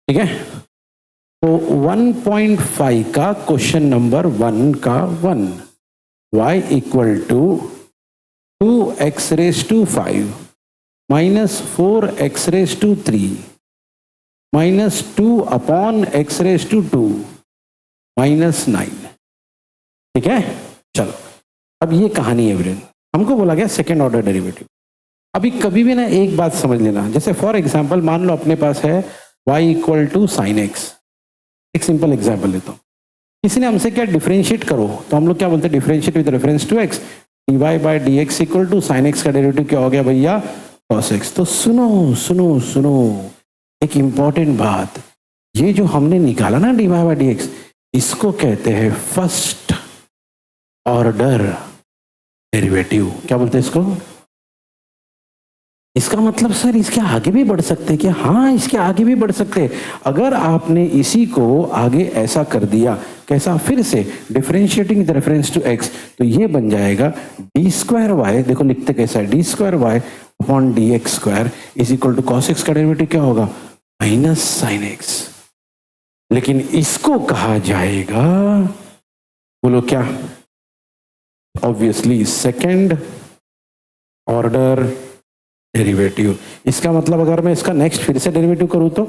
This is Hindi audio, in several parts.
ठीक है। तो 1.5 का क्वेश्चन नंबर 1 का 1 y equal to 2x raise to 5 minus 4x raise to 3 minus 2 upon x raise to 2 minus 9। ठीक है, चलो अब ये कहानी है एवरीवन। हमको बोला गया सेकेंड ऑर्डर डेरिवेटिव। अभी कभी भी ना एक बात समझ लेना, जैसे फॉर एग्जांपल मान लो अपने पास है y equal to sine x. एक सिंपल एग्जांपल लेता हूँ, किसी ने हमसे क्या डिफरेंशिएट करो, तो हम लोग क्या बोलते हैं differentiate with reference to x, dy by d x equal to sine x का डेरिवेटिव क्या हो गया भैया, कॉस एक्स। तो सुनो सुनो सुनो एक इंपॉर्टेंट बात, ये जो हमने निकाला ना dy बाई डी एक्स, इसको कहते हैं फर्स्ट ऑर्डर डेरिवेटिव। क्या बोलते हैं इसको? इसका मतलब सर इसके आगे भी बढ़ सकते हैं क्या? हाँ, इसके आगे भी बढ़ सकते हैं। अगर आपने इसी को आगे ऐसा कर दिया, कैसा, फिर से differentiating with reference to x, तो ये बन जाएगा डी स्क्वायर वाई, देखो लिखते कैसा है, d square y upon d x square is equal to cos x का डेरिवेटिव क्या होगा, माइनस साइन एक्स। लेकिन इसको कहा जाएगा, बोलो क्या, ऑब्वियसली सेकेंड ऑर्डर डेरिवेटिव। इसका मतलब अगर मैं इसका नेक्स्ट फिर से डेरिवेटिव करूं तो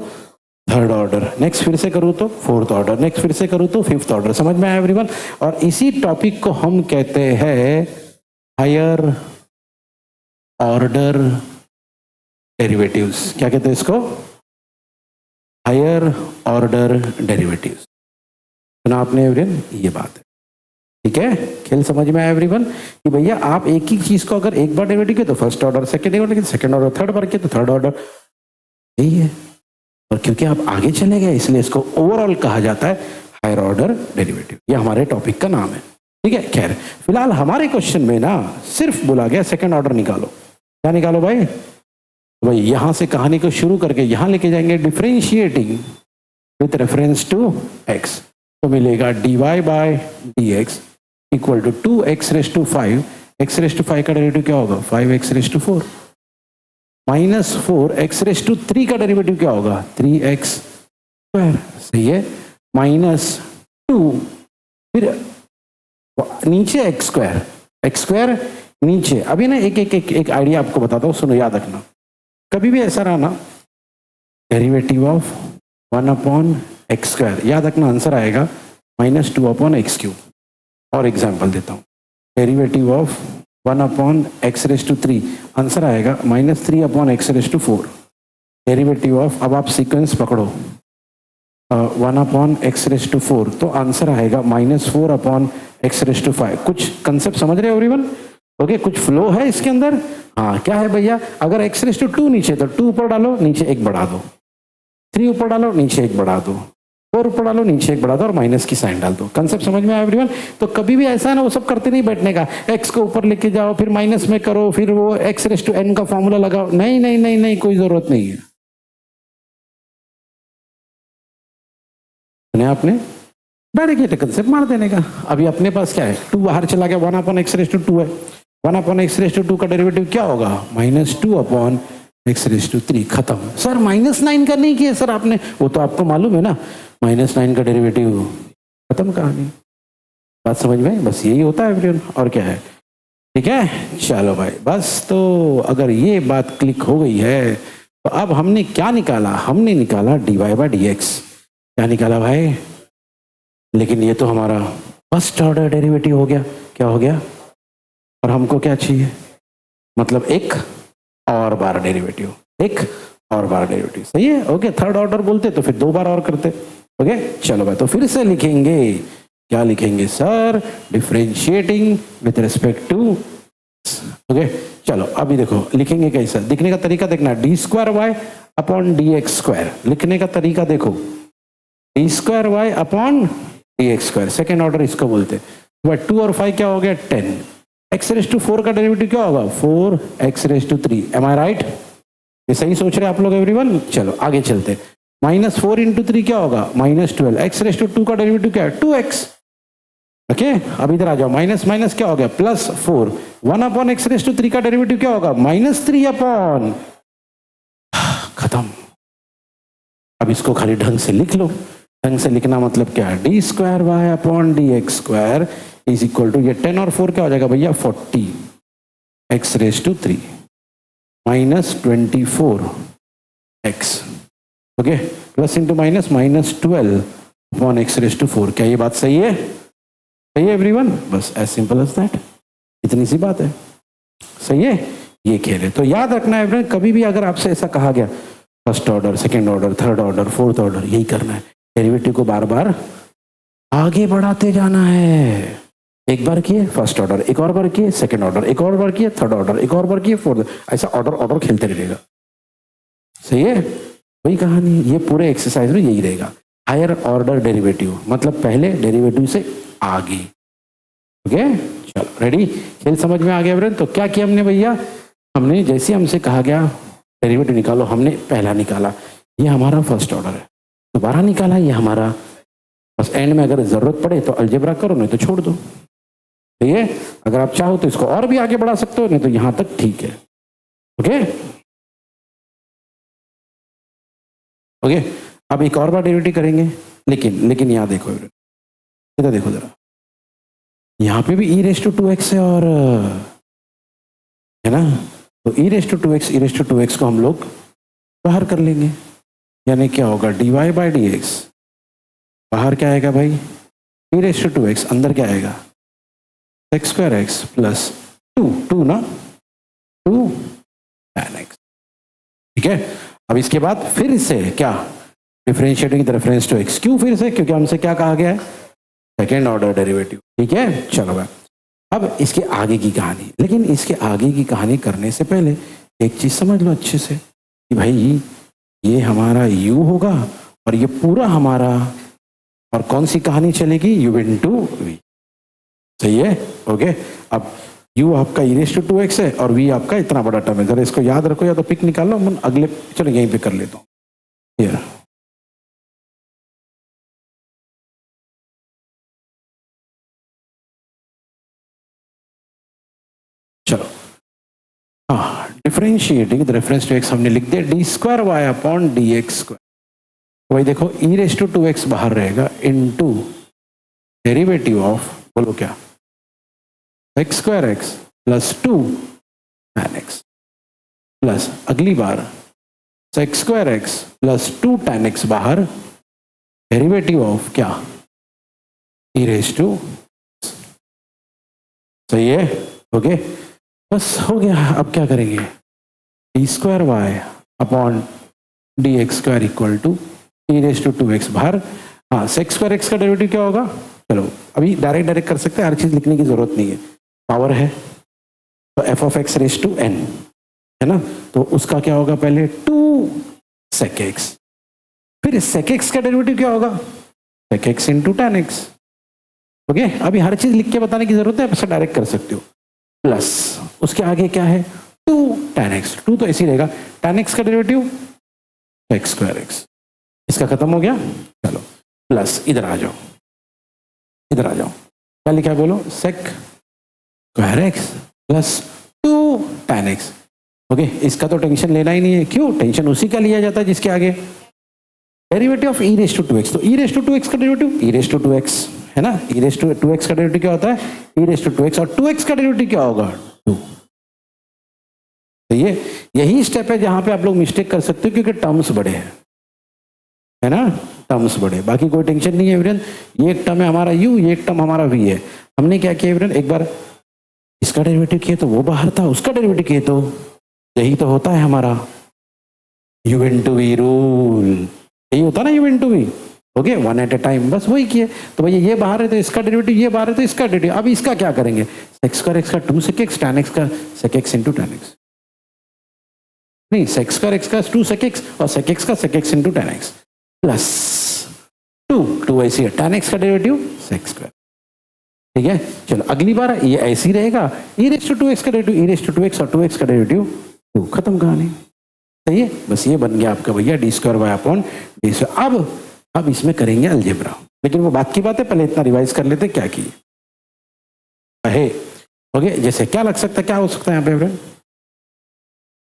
थर्ड ऑर्डर, नेक्स्ट फिर से करूं तो फोर्थ ऑर्डर, नेक्स्ट फिर से करूं तो फिफ्थ ऑर्डर। समझ में आया एवरीवन? और इसी टॉपिक को हम कहते हैं हायर ऑर्डर डेरिवेटिव्स। क्या कहते हैं इसको? Higher order derivatives. सुना आपने एवरीवन? ये बात है, ठीक है। खेल समझ में आया एवरीवन कि भैया आप एक ही चीज को अगर एक बार डेरिवेटिव किया तो first order, second order, third बार किया तो थर्ड ऑर्डर, यही है। और क्योंकि आप आगे चले गए इसलिए इसको ओवरऑल कहा जाता है हायर ऑर्डर डेरिवेटिव। ये हमारे टॉपिक का नाम है, ठीक है। खैर फिलहाल हमारे क्वेश्चन में ना सिर्फ बोला गया सेकेंड ऑर्डर निकालो। क्या निकालो भाई? भाई यहां से कहानी को शुरू करके यहां लेके जाएंगे differentiating with reference to x, तो मिलेगा d y by d x equal to 2x raise to 5, x raise to 5 का डेरिवेटिव क्या होगा, 5x raise to 4 minus 4x raise to 3 का डेरिवेटिव क्या होगा, 3x स्क्वायर। सही है, माइनस 2, फिर नीचे x स्क्वायर नीचे। अभी ना एक आइडिया आपको बताता हूँ, सुनो याद रखना। कभी भी ऐसा रहा ना, derivative of 1 upon x square, याद रखना आंसर आएगा माइनस 2 अपॉन एक्स क्यूब। और एग्जाम्पल देता हूँ, derivative of 1 upon x raise to 3, answer आएगा minus 3 upon x raise to 4। Derivative of, अब आप सीक्वेंस पकड़ो, 1 अपॉन एक्स रेज टू 4, तो आंसर आएगा minus 4 upon x raise to 5। कुछ कंसेप्ट समझ रहे हो एवरीवन? ओके, कुछ फ्लो है इसके अंदर। हाँ, क्या है भैया, अगर एक्स रेज टू 2 नीचे तो 2 ऊपर डालो, नीचे 1 बढ़ा दो, 3 ऊपर डालो, नीचे 1 बढ़ा दो, 4 ऊपर डालो, नीचे 1 बढ़ा दो और माइनस की साइन डाल दो। कंसेप्ट समझ में आया एवरीवन? तो कभी भी ऐसा है ना, वो सब करते नहीं बैठने का, एक्स को ऊपर लेके जाओ फिर माइनस में करो, फिर वो एक्स रेज टू एन का फॉर्मूला लगाओ, नहीं नहीं नहीं नहीं, कोई जरूरत नहीं है। सुने आपने? डायरेक्ट कंसेप्ट मार देने का। अभी अपने पास क्या है, 2 बाहर चला गया, 1 अपॉन एक्स रेज टू 2 है, 1 अपॉन एक्स रेज टू 2 का डेरिवेटिव क्या होगा, minus 2 upon x raise to 3। खत्म। सर माइनस 9 का नहीं किया सर आपने, वो तो आपको मालूम है ना, माइनस 9 का डेरिवेटिव, खत्म कहानी। बात समझ में? बस यही होता है एवरीवन, और क्या है, ठीक है। चलो भाई बस, तो अगर ये बात क्लिक हो गई है तो अब हमने क्या निकाला, हमने निकाला d y by d x. क्या निकाला भाई? लेकिन ये तो हमारा फर्स्ट ऑर्डर डेरिवेटिव हो गया। क्या हो गया? और हमको क्या चाहिए, मतलब एक और बार डेरिवेटिव, एक और बार डेरिवेटिव। सही है, ओके। थर्ड ऑर्डर बोलते तो फिर 2 बार और करते। ओके चलो भाई, तो फिर से लिखेंगे, क्या लिखेंगे sir, differentiating with respect to. Okay चलो अभी देखो लिखेंगे कैसा, लिखने का तरीका देखना, d square y upon d x square. लिखने का तरीका देखो, d square y upon d x square, second order इसको बोलते। 2 और 5 क्या हो गया, 10। एक्स रेज टू 4 का डेरिवेटिव क्या होगा, 4 x raise to 3। Am I right? ये सही सोच रहे आप लोग एवरीवन? चलो आगे चलते। माइनस 4 इंटू 3 क्या होगा, माइनस 12। एक्स रेज टू 2 का डेरिवेटिव क्या है, 2x। ओके अब इधर आ जाओ, माइनस माइनस क्या हो गया, plus 4। 1 upon x raise to 3 का डेरिवेटिव क्या होगा, माइनस 3 अपॉन, खत्म। अब इसको खाली ढंग से लिख लो। ढंग से लिखना मतलब क्या, d square y upon d x square is equal to, ये 10 और 4 क्या हो जाएगा भैया, 40 x raise to 3 minus 24 x, okay, plus into minus minus 12 upon x raise to 4। क्या ये बात सही है? सही है एवरीवन? बस एज सिंपल एज दैट, इतनी सी बात है। सही है, ये खेल है। तो याद रखना एवरीवन, कभी भी अगर आपसे ऐसा कहा गया first order, second order, third order, fourth order, यही करना है, डेरिवेटिव को बार बार आगे बढ़ाते जाना है। एक बार किए फर्स्ट ऑर्डर, एक और बार किए सेकंड ऑर्डर, एक और बार किए थर्ड ऑर्डर, एक और बार किए फोर्थ, ऐसा ऑर्डर ऑर्डर खेलते रहेगा। सही है, वही कहानी, ये पूरे एक्सरसाइज में यही रहेगा। हायर ऑर्डर डेरिवेटिव मतलब पहले डेरिवेटिव से आगे। ओके, चलो रेडी, खेल समझ में आ गया फ्रेंड। तो क्या किया हमने भैया, हमने जैसे हमसे कहा गया डेरिवेटिव निकालो, हमने पहला निकाला, ये हमारा फर्स्ट ऑर्डर है, दोबारा निकाला ये हमारा, बस एंड में अगर जरूरत पड़े तो अलजेब्रा करो, नहीं तो छोड़ दो। ठीक है, अगर आप चाहो तो इसको और भी आगे बढ़ा सकते हो, नहीं तो यहां तक ठीक है। ओके ओके, अब एक और बार डेरिवेटिव करेंगे, लेकिन यहाँ देखो, इधर देखो जरा, यहाँ पे भी ई रेस टू 2x है और है ना, तो ई रेस टू 2x को हम लोग बाहर कर लेंगे, यानी क्या होगा, dy बाई डी एक्स, बाहर क्या आएगा भाई, ई रेस टू 2x, अंदर क्या आएगा, एक्स स्क्वायर एक्स प्लस 2 ना 2 tan x। ठीक है, अब इसके बाद फिर से क्या, differentiating with reference to x, क्यों फिर से, क्योंकि हमसे क्या कहा गया है, सेकेंड ऑर्डर डेरिवेटिव। ठीक है, चलो भाई, अब इसके आगे की कहानी, लेकिन इसके आगे की कहानी करने से पहले एक चीज समझ लो अच्छे से कि भाई ये हमारा u होगा और ये पूरा हमारा, और कौन सी कहानी चलेगी, u इंटू वी। सही है, ओके। अब u आपका ई रेस टू 2x है और v आपका इतना बड़ा टर्म है, जरा इसको याद रखो, या तो पिक निकाल लो, मैं अगले, चलो यहीं पे कर लेता हूँ। चलो, हाँ, differentiating with reference to x हमने लिख दिया d square y upon d x square. तो भाई देखो, ई रेस टू 2x बाहर रहेगा इनटू डेरिवेटिव ऑफ, बोलो क्या, x square x plus 2 tan x, plus अगली बार x square x plus 2 tan x बाहर, डेरिवेटिव ऑफ क्या, ई रेस टू। सही है, ओके, बस हो गया। अब क्या करेंगे, d square y upon d x square equal to e raise to 2x बाहर, हाँ, सेक्स स्क्वायर एक्स का डेरिवेटिव क्या होगा, चलो अभी डायरेक्ट कर सकते हैं, हर चीज लिखने की जरूरत नहीं है, पावर है तो f of x raise to n है ना, तो उसका क्या होगा, पहले 2 sec x, फिर sec x का डेरिवेटिव क्या होगा, sec x into tan x। Okay, अभी हर चीज लिख के बताने की जरूरत है, आप डायरेक्ट कर सकते हो, प्लस उसके आगे क्या है, 2 tan x, 2 तो ऐसे ही रहेगा, tan x का डेरिवेटिव एक्स स्क्वायर एक्स, इसका खत्म हो गया। चलो प्लस इधर आ जाओ, इधर आ जाओ, क्या लिखा है बोलो, sec square x plus 2 tan x। Okay, इसका तो टेंशन लेना ही नहीं है, क्यों, टेंशन उसी का लिया जाता है जिसके आगे derivative of e raise to 2x, तो ई रेस टू 2x का derivative e raise to 2x है ना, ई रेस टू 2x का डेरिवेटिव क्या होता है, ई रेस टू 2x, और 2x का डेरिवेटिव क्या होगा, 2। तो ये यही स्टेप है जहां पे आप लोग मिस्टेक कर सकते हो, क्योंकि टर्म्स बड़े हैं, है ना, टर्म्स बड़े, बाकी कोई टेंशन नहीं है एवरीवन। ये एक टर्म है हमारा u, ये एक टर्म हमारा v है। हमने क्या किया एवरीवन, एक बार इसका डेरिवेटिव किया तो वो बाहर था, उसका डेरिवेटिव किया तो, यही तो होता है हमारा u इंटू वी रूल, यही होता ना u into v. Okay, one at a time, बस वही किए। तो भैया ये बाहर है तो इसका डेरिवेटिव, ये बाहर है तो इसका डेरिवेटिव। अब इसका क्या करेंगे, सेक्स स्क्वायर एक्स का 2 sec x, tan x का sec x into tan x, नहीं, सेक्स स्क्वायर एक्स का 2 sec x और sec x का sec x into tan x plus 2 ऐसी है, tan x का डेरिवेटिव sec स्क्वायर। ठीक है, चलो अगली बार ये ऐसी रहेगा, ई रेस टू 2x का derivative e raise to 2x और 2x का डेरिवेटिव 2, खत्म कहानी। सही है, बस ये बन गया आपका भैया d square y upon d square. अब इसमें करेंगे अलजेब्रा, लेकिन वो बात की बात है, पहले इतना रिवाइज कर लेते क्या किए है। ओके, जैसे क्या लग सकता है, क्या हो सकता है यहाँ पे फ्रेंड,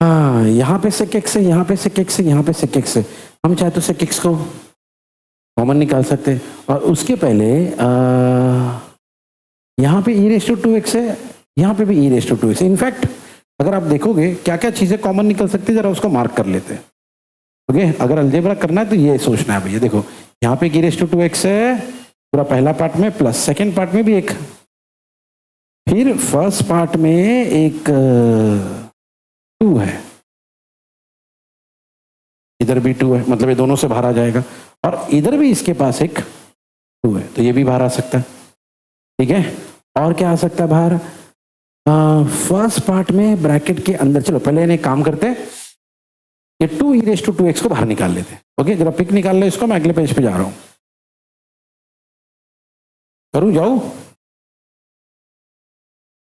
हाँ, यहाँ पे sec x है, यहाँ पे sec x है, यहाँ पे sec x है। हम चाहे तो sec x को कॉमन निकाल सकते हैं और उसके पहले यहाँ पे e रेस टू 2x है, यहाँ पे भी e रेस टू 2x है। इनफैक्ट अगर आप देखोगे क्या क्या चीजें कॉमन निकल सकती है, जरा उसको मार्क कर लेते हैं। ओके, अगर अलजेब्रा करना है तो ये सोचना है भैया। देखो यहाँ पे e रेस टू 2x है पूरा पहला पार्ट में, प्लस सेकेंड पार्ट में भी एक, फिर फर्स्ट पार्ट में एक 2 है, इधर भी 2 है, मतलब ये दोनों से बाहर आ जाएगा, और इधर भी इसके पास एक 2 है, तो ये भी बाहर आ सकता है। ठीक है, और क्या आ सकता है बाहर? फर्स्ट पार्ट में ब्रैकेट के अंदर, चलो पहले इन्हें काम करते हैं, ये 2 e रेस टू 2x को बाहर निकाल लेते हैं। ओके, जरा पिक निकाल लो इसको, मैं अगले पेज पे जा रहा हूं। करूं, जाऊं?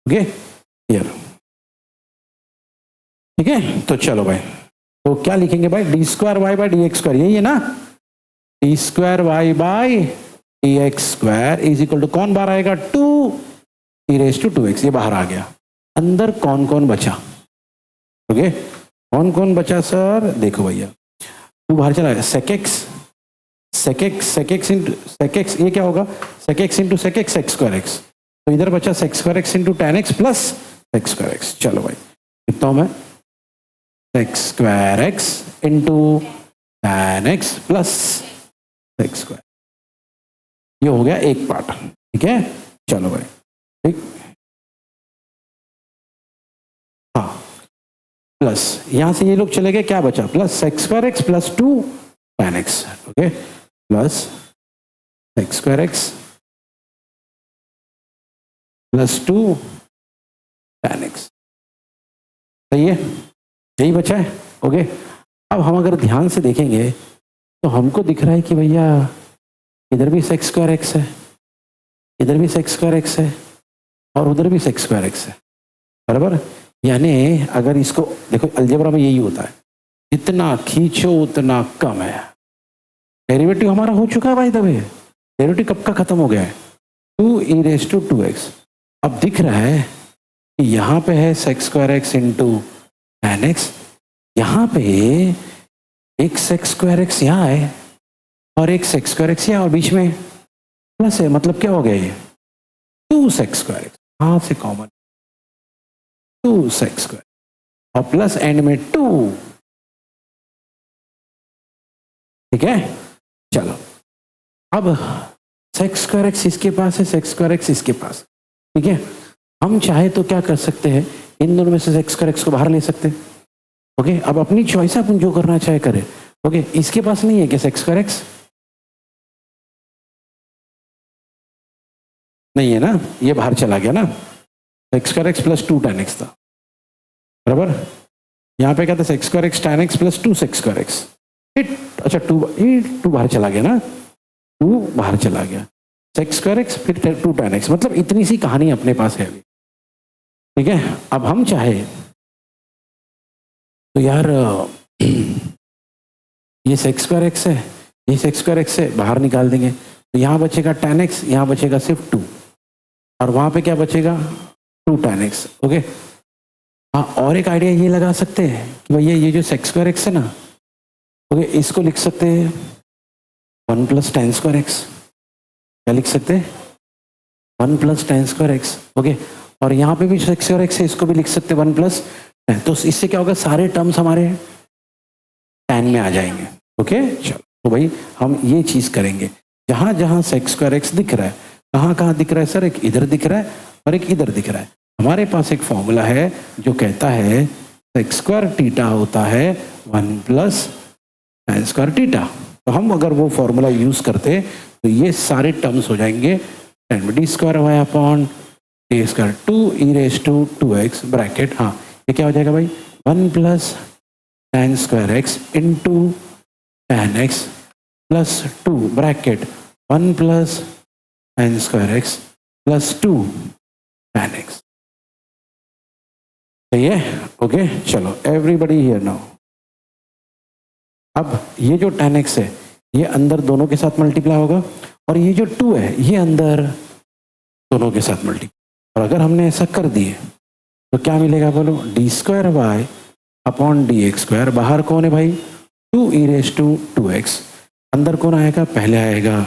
Okay, here. ठीक है, तो चलो भाई, तो क्या लिखेंगे भाई? D square y by d x square, यही है ना? D square y by d x square is equal to कौन बाहर आएगा? 2 e रेस टू 2x, ये बाहर आ गया। अंदर कौन कौन बचा? ओके, कौन कौन बचा सर? देखो भैया, 2 बाहर चला गया, sec x, sec x ये क्या होगा? sec x into sec x sec square x, तो इधर बचा sec square x into tan x plus sec square x। चलो भाई, कितना हूं मैं? sec square x into tan x plus sec square, ये हो गया एक पार्ट। ठीक है, चलो भाई, ठीक, हाँ, प्लस यहां से ये लोग चले गए, क्या बचा? Plus sec square x plus 2 tan x। Okay, plus sec square x plus 2 tan x, सही है, यही बचा है। ओके, अब हम अगर ध्यान से देखेंगे तो हमको दिख रहा है कि भैया इधर भी sec स्क्वायर x है, इधर भी sec स्क्वायर x है, और उधर भी sec स्क्वायर x है, बराबर। यानी अगर इसको देखो, अलजेब्रा में यही होता है, जितना खींचो उतना कम है। डेरिवेटिव हमारा हो चुका है भाई, तभी डेरिवेटिव कब का खत्म हो गया है? 2 e रेस टू 2x। अब दिख रहा है कि यहाँ पे है sec square x into tan x, यहाँ पे एक sec स्क्वायर x यहाँ है और एक sec स्क्वायर x यहाँ, और बीच में प्लस है, मतलब क्या हो गया ये? 2 sec स्क्वायर x, यहाँ से कॉमन 2 sec स्क्वायर और प्लस एंड में 2। ठीक है, चलो अब sec स्क्वायर x इसके पास है, sec स्क्वायर x इसके पास। ठीक है, हम चाहे तो क्या कर सकते हैं, इन दोनों में से sec स्क्वायर x को बाहर ले सकते हैं। ओके, अब अपनी चॉइस है, अपन जो करना चाहे करें। ओके, इसके पास नहीं है क्या sec स्क्वायर x? नहीं है ना, ये बाहर चला गया ना, sec square x plus 2 tan x था, बराबर। यहाँ पे क्या था? sec square x tan x plus 2 sec square x। अच्छा, 2 बाहर चला गया ना, 2 बाहर चला गया, sec स्क्वायर x फिर 2 tan x, मतलब इतनी सी कहानी अपने पास है अभी। ठीक है, अब हम चाहे तो यार ये sec स्क्वायर x है, ये sec स्क्वायर x है, बाहर निकाल देंगे, तो यहाँ बचेगा tan x, यहाँ बचेगा सिर्फ 2, और वहां पे क्या बचेगा? 2 tan x। ओके, हाँ, और एक आइडिया ये लगा सकते हैं कि भैया ये जो sec स्क्वायर x है ना, ओके, इसको लिख सकते हैं 1 प्लस tan स्क्वायर x। क्या लिख सकते हैं? 1 plus tan square x। Okay, और यहाँ पे भी sec स्क्वायर x है, इसको भी लिख सकते हैं 1 प्लस, तो इससे क्या होगा? सारे टर्म्स हमारे tan में आ जाएंगे। ओके, चलो, तो भाई हम ये चीज करेंगे, जहां जहां sec स्क्वायर x दिख रहा है, कहाँ कहाँ दिख रहा है सर? एक इधर दिख रहा है और एक इधर दिख रहा है। हमारे पास एक फॉर्मूला है जो कहता है sec स्क्वायर थीटा होता है 1 प्लस tan स्क्वायर थीटा। तो हम अगर वो फॉर्मूला यूज करते तो ये सारे टर्म्स हो जाएंगे tan d square y upon d square 2 e raise to 2x bracket, हाँ, ये क्या हो जाएगा भाई? 1 plus tan square x into tan x plus 2 bracket 1 plus tan square x plus 2 tan x। सही है? ओके, चलो एवरीबडी हियर नाउ। अब ये जो tan x है, ये अंदर दोनों के साथ मल्टीप्लाई होगा, और ये जो 2 है ये अंदर दोनों के साथ मल्टीप्लाई। और अगर हमने ऐसा कर दिए तो क्या मिलेगा बोलो? D square y upon d x square. बाहर कौन है भाई? 2e⁻²x। अंदर कौन आएगा? पहले आएगा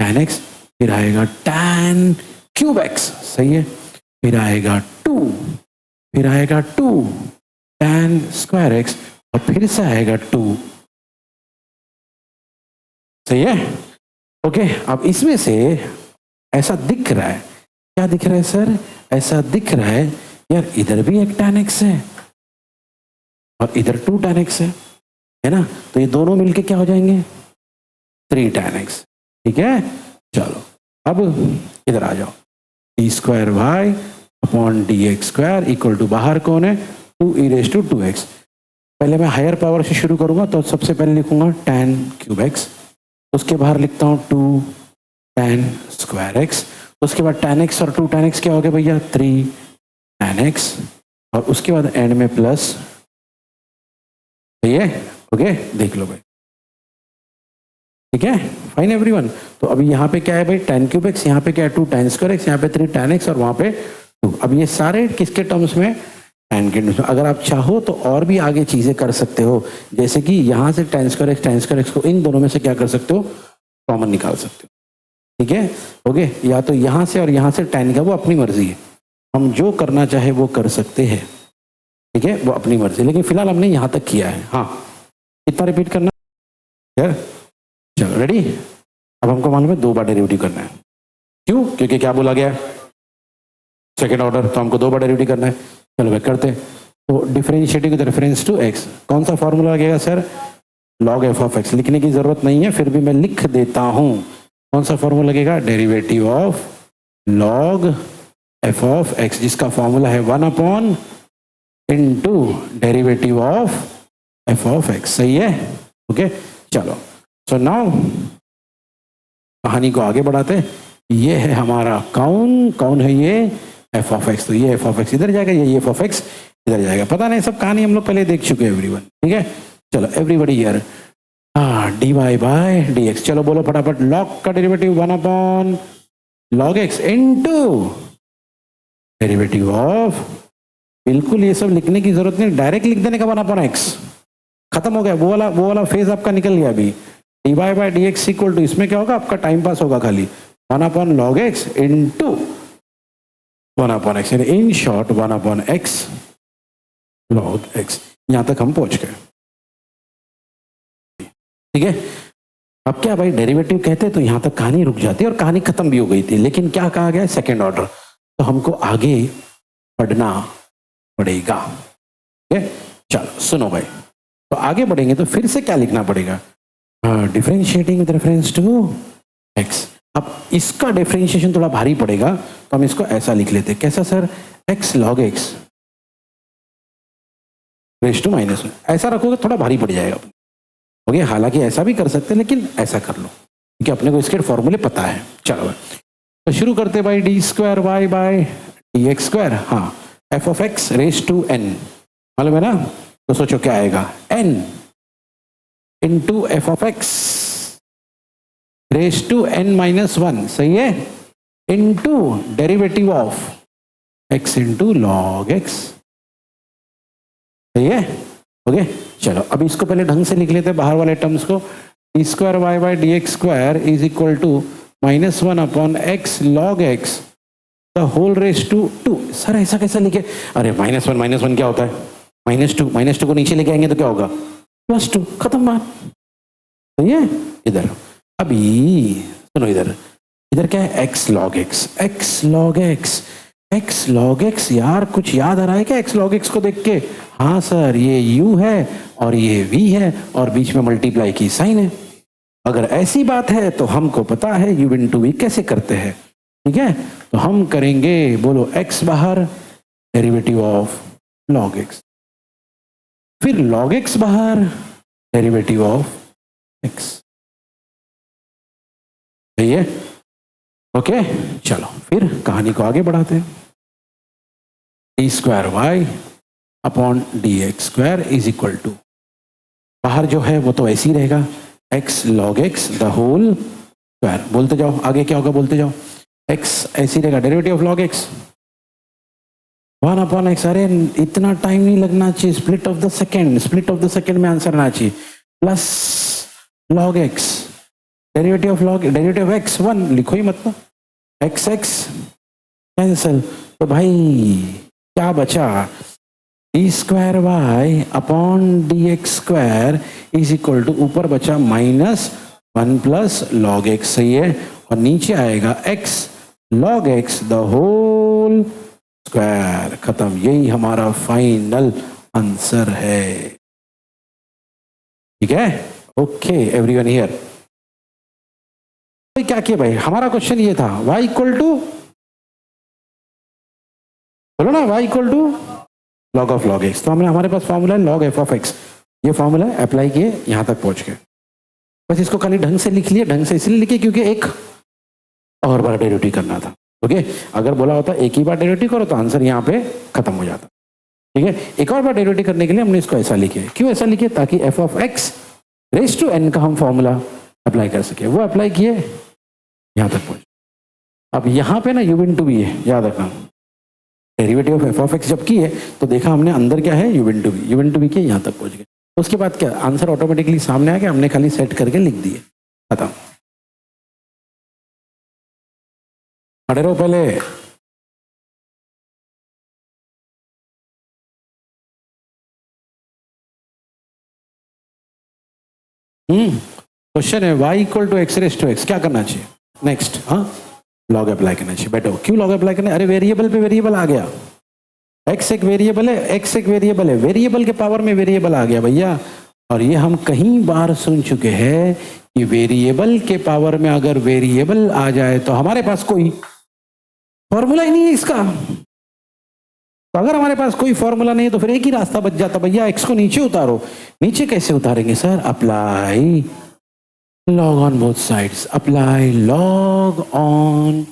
tan x, फिर आएगा tan क्यूब x, सही है, फिर आएगा 2, फिर आएगा 2 tan स्क्वायर x, और फिर से आएगा 2, सही है। ओके, अब इसमें से ऐसा दिख रहा है, क्या दिख रहा है सर? ऐसा दिख रहा है यार इधर भी एक tan x है और इधर 2 tan x है ना, तो ये दोनों मिलके क्या हो जाएंगे? 3 tan x, ठीक है। चलो अब इधर आ जाओ, d² upon dx² equal to, बाहर कौन है? 2e⁻²x। पहले मैं हायर पावर से शुरू करूंगा, तो सबसे पहले लिखूंगा tan क्यूब x, उसके बाहर लिखता हूँ 2 tan स्क्वायर x, उसके बाद tan x और 2 tan x क्या हो गया भैया? 3 tan x, और उसके बाद एंड में प्लस, सही है। ओके, देख लो भाई, ठीक है, फाइन एवरीवन। तो अभी यहाँ पे क्या है भाई? tan क्यूब x, यहाँ पे क्या है? 2 tan स्क्वायर x, यहाँ पे 3 tan x, और वहाँ पे 2। अब ये सारे किसके टर्म्स में? tan के टर्म्स में। अगर आप चाहो तो और भी आगे चीजें कर सकते हो, जैसे कि यहाँ से tan स्क्वायर x को इन दोनों में से क्या कर सकते हो? कॉमन निकाल सकते हो, ठीक है। ओके, या तो यहाँ से और यहाँ से tan का, वो अपनी मर्जी है, हम जो करना चाहे वो कर सकते हैं, ठीक है, वो अपनी मर्जी। लेकिन फिलहाल हमने यहाँ तक किया है। हाँ, कितना रिपीट करना है? चलो रेडी। अब हमको मालूम है 2 बार डेरिवेटिव करना है। क्यों? क्योंकि क्या बोला गया? सेकेंड ऑर्डर, तो हमको 2 बार डेरिवेटिव करना है। चलो भाई करते हैं। तो differentiating with reference to x, कौन सा फॉर्मूला लगेगा sir? log f of x। लिखने की जरूरत नहीं है, फिर भी मैं लिख देता हूं। कौन सा फॉर्मूला लगेगा? Derivative of log f of x, जिसका फॉर्मूला है 1 upon into derivative of f of x, सही है। ओके, चलो। सो नाउ कहानी को आगे बढ़ाते हैं। ये है हमारा कौन है ये? f of x। तो ये f ऑफ x इधर जाएगा, ये f ऑफ x इधर जाएगा। पता नहीं, सब कहानी हम लोग पहले देख चुके हैं एवरीवन, ठीक है। चलो everybody here, dy bye dx। चलो बोलो फटाफट, log का derivative 1 upon log x into derivative of, बिल्कुल ये सब लिखने की जरूरत नहीं, डायरेक्ट लिख देने का 1 अपॉन x, खत्म हो गया। वो वाला फेज आपका निकल गया अभी। dy bye dx equal to, इसमें क्या होगा? आपका टाइम पास होगा खाली, 1 upon log x into 1 upon x, यानी in short 1 upon x log x। यहां तक हम पहुंच गए, ठीक है। अब क्या भाई, डेरिवेटिव कहते हैं तो यहां तक कहानी रुक जाती है, और कहानी खत्म भी हो गई थी। लेकिन क्या कहा गया? सेकेंड ऑर्डर, तो हमको आगे पढ़ना पड़ेगा, ठीक है। चलो सुनो भाई, तो आगे बढ़ेंगे तो फिर से क्या लिखना पड़ेगा? Differentiating with reference to x। अब इसका डिफरेंशिएशन थोड़ा भारी पड़ेगा, तो हम इसको ऐसा लिख लेते हैं। कैसा sir? x log x raise to -1। ऐसा रखोगे थोड़ा भारी पड़ जाएगा, ओके। हालांकि ऐसा भी कर सकते हैं, लेकिन ऐसा कर लो, क्योंकि अपने को इसके फॉर्मूले पता है। चलो तो शुरू करते भाई, d² बाय dx²। हाँ, f of x raise to n, मालूम है ना? तो सोचो क्या आएगा? n into f of x raise to n-1, सही है, into derivative of x into log x, सही है। ओके, चलो अब इसको पहले ढंग से लिख लेते हैं, बाहर वाले टर्म्स को। d² by dx² is equal to -1 upon x log x the whole raise to 2। Sir ऐसा कैसा लिखे? अरे -1 क्या होता है? -2 को नीचे लेके आएंगे तो क्या होगा? +2, खत्म बात, सही है। इधर अभी सुनो, इधर क्या है? x log x यार, कुछ याद आ रहा है क्या x log x को देख के? हाँ सर, ये u है और ये v है, और बीच में मल्टीप्लाई की साइन है। अगर ऐसी बात है तो हमको पता है u इंटू v कैसे करते हैं, ठीक है। तो हम करेंगे, बोलो x बाहर, डेरिवेटिव ऑफ log x, फिर log x बाहर, डेरिवेटिव ऑफ x, सही है। ओके, चलो फिर कहानी को आगे बढ़ाते हैं। d² upon dx² is equal to, बाहर जो है वो तो ऐसे ही रहेगा, x log x the whole square. बोलते जाओ, आगे क्या होगा बोलते जाओ। x ऐसे ही रहेगा, derivative of log x, 1/x। अरे इतना टाइम नहीं लगना चाहिए, स्प्लिट ऑफ द सेकेंड में आंसर आना चाहिए। Plus log x, derivative of x 1 लिखो ही मतलब, x कैंसिल, तो भाई क्या बचा, d²y/dx² इज इक्वल टू, ऊपर बचा -1 प्लस log x, सही है, और नीचे आएगा x log x the whole square, खत्म। यही हमारा फाइनल आंसर है। ठीक है, ओके एवरीवन हियर। तो क्या किया भाई, हमारा क्वेश्चन ये था y इक्वल टू, बोलो ना, y equal to log of log x। तो हमने, हमारे पास फॉर्मूला है log f ऑफ x, ये फॉर्मूला अप्लाई किए, यहां तक पहुंच गए। बस इसको खाली ढंग से लिख लिए, ढंग से इसलिए लिखे क्योंकि एक और बार डेरिवेटिव करना था। ओके, अगर बोला होता एक ही बार डेरिवेटिव करो तो आंसर यहाँ पे खत्म हो जाता। ठीक है, एक और बार डेरिवेटिव करने के लिए हमने इसको ऐसा लिखे। क्यों ऐसा लिखे, ताकि f of x raise to n का हम फॉर्मूला अप्लाई कर सके। वो अप्लाई किए, यहां तक पहुंचे। अब यहाँ पे ना u इंटू v है, याद रखना। Derivative of f of x जब की है तो देखा हमने अंदर क्या है, u इंटू v के, यहाँ तक पहुंच गए। तो उसके बाद क्या, आंसर ऑटोमेटिकली सामने आ गया, हमने खाली सेट करके लिख दिए, खत्म। खड़े रहो पहले। क्वेश्चन है y equal to x raise to x, क्या करना चाहिए नेक्स्ट, हाँ लॉग अप्लाई करना चाहिए। बैठो, क्यों लॉग अप्लाई करना, अरे वेरिएबल पे वेरिएबल आ गया, x एक वेरिएबल है, x एक वेरिएबल है, वेरिएबल के पावर में वेरिएबल आ गया भैया। और ये हम कई बार सुन चुके हैं कि वेरिएबल के पावर में अगर वेरिएबल आ जाए तो हमारे पास कोई फॉर्मूला ही नहीं है इसका। तो अगर हमारे पास कोई फॉर्मूला नहीं है तो फिर एक ही रास्ता बच जाता, भैया x को नीचे उतारो। नीचे कैसे उतारेंगे sir, apply log on both sides, apply log on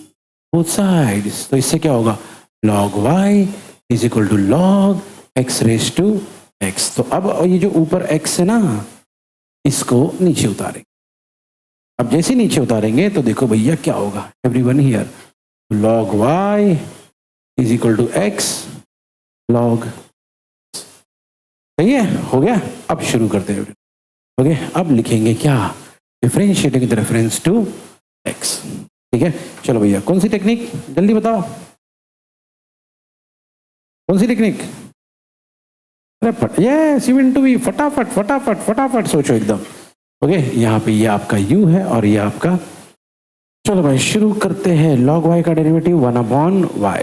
both sides. तो इससे क्या होगा, log y is equal to log x raise to x। तो अब ये जो ऊपर x है ना, इसको नीचे उतारेंगे। अब जैसे नीचे उतारेंगे तो देखो भैया क्या होगा, everyone here, log y is equal to x log, सही है, हो गया। अब शुरू करते हैं, ओके। अब लिखेंगे क्या, differentiating with reference to x। ठीक है, चलो भैया, कौन सी टेक्निक, जल्दी बताओ, कौन सी technique, yes u into v, फटाफट फटाफट फटाफट सोचो एकदम। ओके, यहाँ पे ये आपका u है और ये आपका, चलो भाई शुरू करते हैं। log y का डेरिवेटिव 1/y,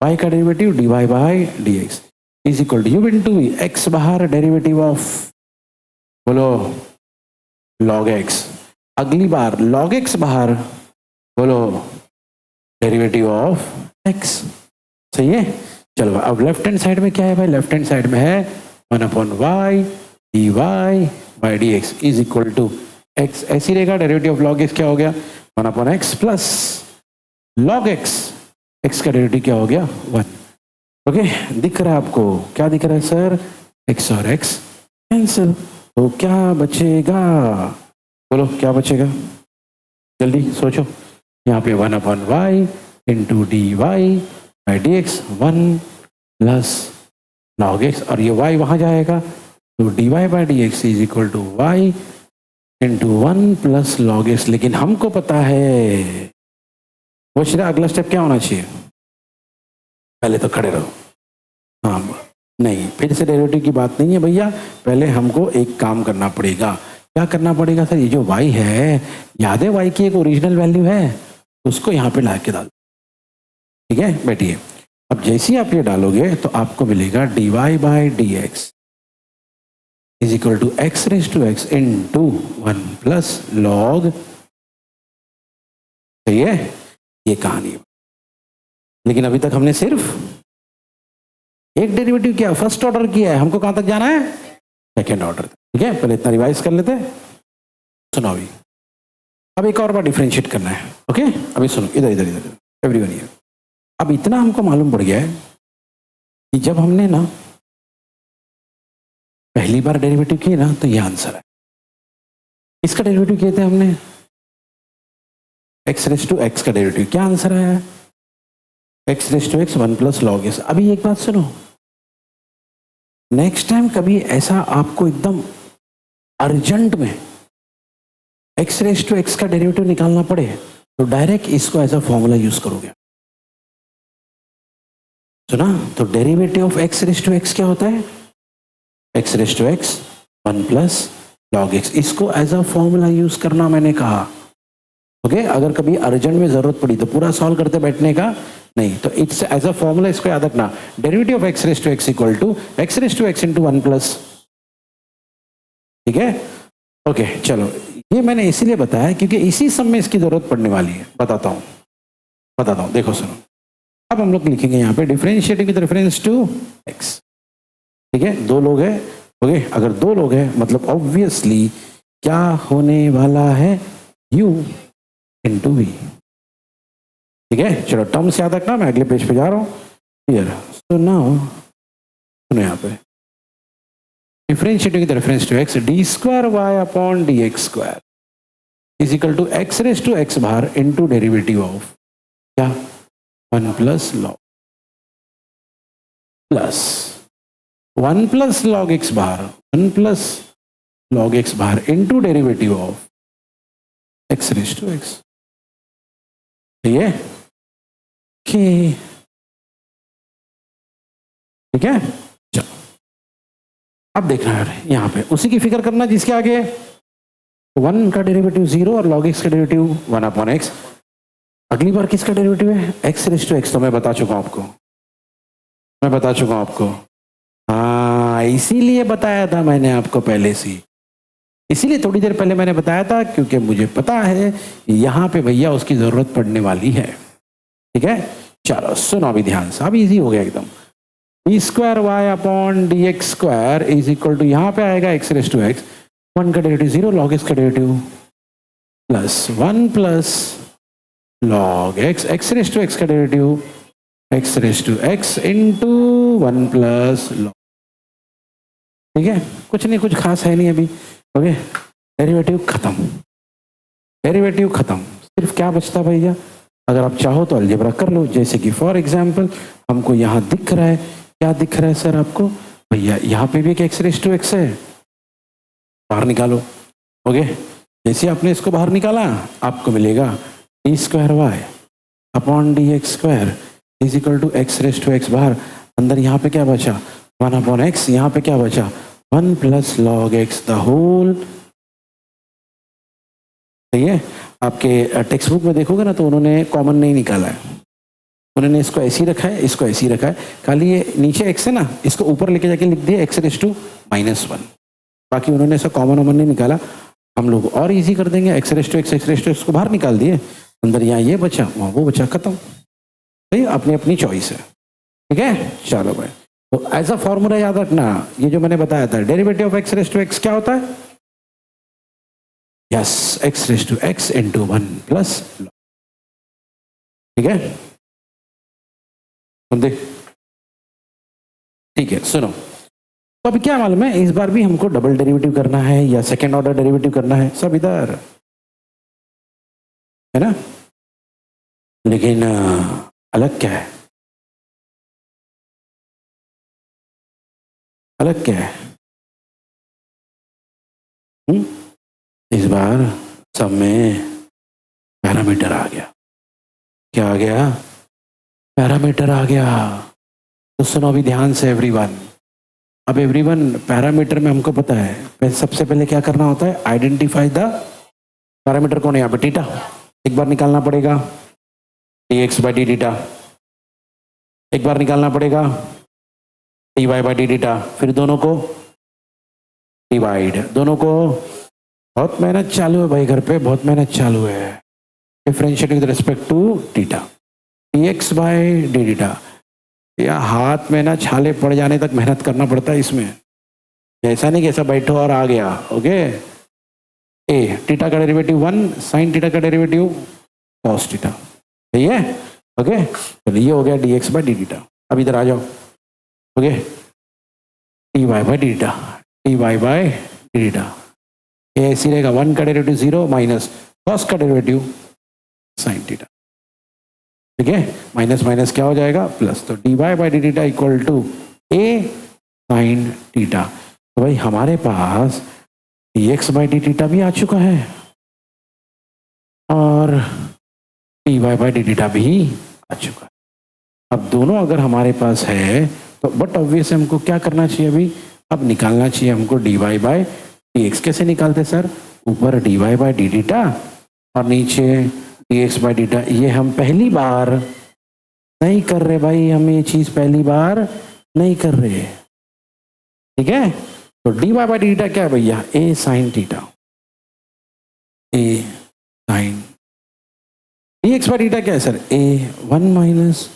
y का derivative dy by dx is equal to u into v, x बाहर, डेरिवेटिव ऑफ, बोलो log x, अगली बार log x बाहर, बोलो डेरिवेटिव ऑफ x, सही है। चलो अब लेफ्ट हैंड साइड में क्या है भाई, लेफ्ट हैंड साइड में है 1/y dy by dx is equal to x, ऐसी रहेगा। डेरिवेटिव ऑफ log x क्या हो गया, 1/x plus log x, x का डेरिवेटिव क्या हो गया 1। ओके, दिख रहा है आपको, क्या दिख रहा है सर, x और x कैंसिल, तो क्या बचेगा, बोलो क्या बचेगा, जल्दी सोचो। यहाँ पे 1/y into dy by dx 1 plus log x, और ये y वहां जाएगा, तो dy by dx is equal to y into 1 plus log x। लेकिन हमको पता है, वो श्रेया अगला स्टेप क्या होना चाहिए, पहले तो खड़े रहो, हाँ नहीं, फिर से डेरिवेटिव की बात नहीं है भैया, पहले हमको एक काम करना पड़ेगा। क्या करना पड़ेगा सर, ये जो y है, याद है y की एक ओरिजिनल वैल्यू है, उसको यहाँ पे ला के डाल, ठीक है, बैठिए। अब जैसे ही आप ये डालोगे तो आपको मिलेगा dy by dx is equal to x raise to x into 1 plus log, सही है, ये कहानी। लेकिन अभी तक हमने सिर्फ एक डेरिवेटिव किया, फर्स्ट ऑर्डर किया है, हमको कहां तक जाना है, सेकेंड ऑर्डर। ठीक है, पहले इतना रिवाइज कर लेते हैं, सुनो अभी। अब एक और बार डिफरेंशिएट करना है, ओके। अभी सुनो, इधर इधर इधर एवरीवन हियर। अब इतना हमको मालूम पड़ गया है कि जब हमने ना पहली बार डेरिवेटिव किए ना, तो ये आंसर है। इसका डेरिवेटिव किए थे हमने x रेज टू x का डेरिवेटिव, क्या आंसर है, x raise to x 1 plus log x. अभी एक बात सुनो, नेक्स्ट टाइम कभी ऐसा आपको एकदम अर्जेंट में एक्स रेस टू एक्स का डेरिवेटिव निकालना पड़े तो डायरेक्ट इसको एज अ फॉर्मूला यूज करोगे। सुना? तो derivative of x raise to x क्या होता है? X raise to x 1 plus log x. इसको एज अ फॉर्मूला यूज करना मैंने कहा। ओके, अगर कभी अर्जेंट में जरूरत पड़ी तो पूरा सॉल्व करते बैठने का नहीं, तो इट्स एज अ फॉर्मूला इसको याद रखना। Derivative of x raise to x equal to x raise to x into 1 plus. ठीक है, ओके चलो, ये मैंने इसीलिए बताया क्योंकि इसी सब में इसकी जरूरत पड़ने वाली है। बताता हूं, देखो सुनो। अब हम लोग लिखेंगे यहाँ पे differentiating with reference to x. ठीक है, दो लोग हैं। ओके, अगर दो लोग हैं मतलब ऑब्वियसली क्या होने वाला है? u into v. ठीक है, चलो टर्म्स याद रखना, मैं अगले पेज पे जा रहा हूँ। क्लियर? सो नाउ सुनो यहाँ पे, differentiating with reference to x, d square y upon d x square is equal to x raise to x बार इंटू डेरिवेटिव ऑफ क्या? 1 plus log plus 1 plus log x बार 1 प्लस लॉग एक्स बार into derivative of x raise to x. ठीक है, ठीक है, चलो अब देखना है यहाँ पे उसी की फिक्र करना जिसके आगे 1 का डेरिवेटिव 0 और लॉग एक्स का डेरिवेटिव 1 अपॉन एक्स। अगली बार किसका डेरिवेटिव है? X raise to x. तो मैं बता चुका हूं आपको, हाँ इसीलिए बताया था मैंने आपको पहले से, इसीलिए थोड़ी देर पहले मैंने बताया था क्योंकि मुझे पता है यहाँ पे भैया उसकी जरूरत पड़ने वाली है। ठीक है, चलो सुनो अभी ध्यान से, अब इजी हो गया एकदम। D square y upon d x square is equal to, यहाँ पे आएगा एक्स रेस टू एक्स, 1 का डेरिवेटिव 0, लॉग एक्स का derivative plus 1 plus log x, x raise to x का derivative x raise to x into 1 plus log. ठीक है, कुछ नहीं, कुछ खास है नहीं अभी। ओके, डेरिवेटिव खत्म, सिर्फ क्या बचता भैया? अगर आप चाहो तो अलजेब्रा कर लो। जैसे कि फॉर एग्जाम्पल हमको यहाँ दिख रहा है, क्या दिख रहा है सर आपको? भैया यहाँ पे भी एक एक्स रेस टू एक्स है, बाहर निकालो। ओके, जैसे आपने इसको बाहर निकाला आपको मिलेगा d square y upon d x square is equal to x raise to x. बाहर, अंदर यहाँ पे क्या बचा? 1 अपॉन एक्स। यहाँ पे क्या बचा? 1 plus log x the whole. ठीक है, आपके टेक्स्ट बुक में देखोगे ना तो उन्होंने कॉमन नहीं निकाला है, उन्होंने इसको ऐसे ही रखा है, इसको ऐसे ही रखा है, खाली ये नीचे एक्स है ना, इसको ऊपर लेके जाके लिख दिया एक्स रेस टू -1। बाकी उन्होंने ऐसा कॉमन वॉमन नहीं निकाला। हम लोग और इजी कर देंगे, एक्स रेस टू एक्स को बाहर निकाल दिए, अंदर यहाँ ये बचा वहाँ वो बचा, खत्म। भाई अपनी अपनी चॉइस है। ठीक है, चलो भाई, तो एज अ फॉर्मूला याद रखना, ये जो मैंने बताया था derivative of x raise to x क्या होता है? Yes, x raise to x into 1 plus log. ठीक है, देख, ठीक है सुनो, तो अभी क्या मालूम है, इस बार भी हमको डबल डेरिवेटिव करना है या सेकेंड ऑर्डर डेरिवेटिव करना है, सब इधर है ना। लेकिन अलग क्या है? अलग क्या है? इस बार सब में पैरामीटर आ गया। क्या आ गया? पैरामीटर आ गया। तो सुनो अभी ध्यान से एवरीवन। अब एवरीवन, पैरामीटर में हमको पता है सबसे पहले क्या करना होता है? Identify the parameter. कौन है यहाँ पे? थीटा। एक बार निकालना पड़ेगा dx बाई डी थीटा, एक बार निकालना पड़ेगा dy बाई डी थीटा, फिर दोनों को डिवाइड, दोनों को। बहुत मेहनत चालू है भाई घर पे, बहुत मेहनत चालू है। Differentiate with respect to theta, dx by d theta. या हाथ में ना छाले पड़ जाने तक मेहनत करना पड़ता है इसमें, ऐसा नहीं कि ऐसा बैठो और आ गया। ओके, ए थीटा का डेरिवेटिव 1, साइन थीटा का डेरिवेटिव कॉस थीटा, सही है। ओके, तो ये हो गया dx बाई डी थीटा। अब इधर आ जाओ। Okay, dy by d theta, dy by d theta, ये ऐसी रहेगा। 1 का डेरिवेटिव 0 माइनस कॉस का डेरिवेटिव साइन थीटा। ठीक है, माइनस माइनस क्या हो जाएगा प्लस, तो dy by d theta equal to a sine theta. तो भाई हमारे पास dx बाई डी थीटा भी आ चुका है और dy बाई डी थीटा भी आ चुका है। अब दोनों अगर हमारे पास है तो बट ऑब्वियस हमको क्या करना चाहिए, अभी अब निकालना चाहिए हमको dy बाई dx। कैसे निकालते सर, ऊपर dy बाई डी थीटा और नीचे dx बाई थीटा। ये हम पहली बार नहीं कर रहे भाई, हम ये चीज पहली बार नहीं कर रहे, ठीक है। तो dy बाई डी थीटा क्या है भैया, a sine theta, a sine, dx by theta क्या है सर, a 1 माइनस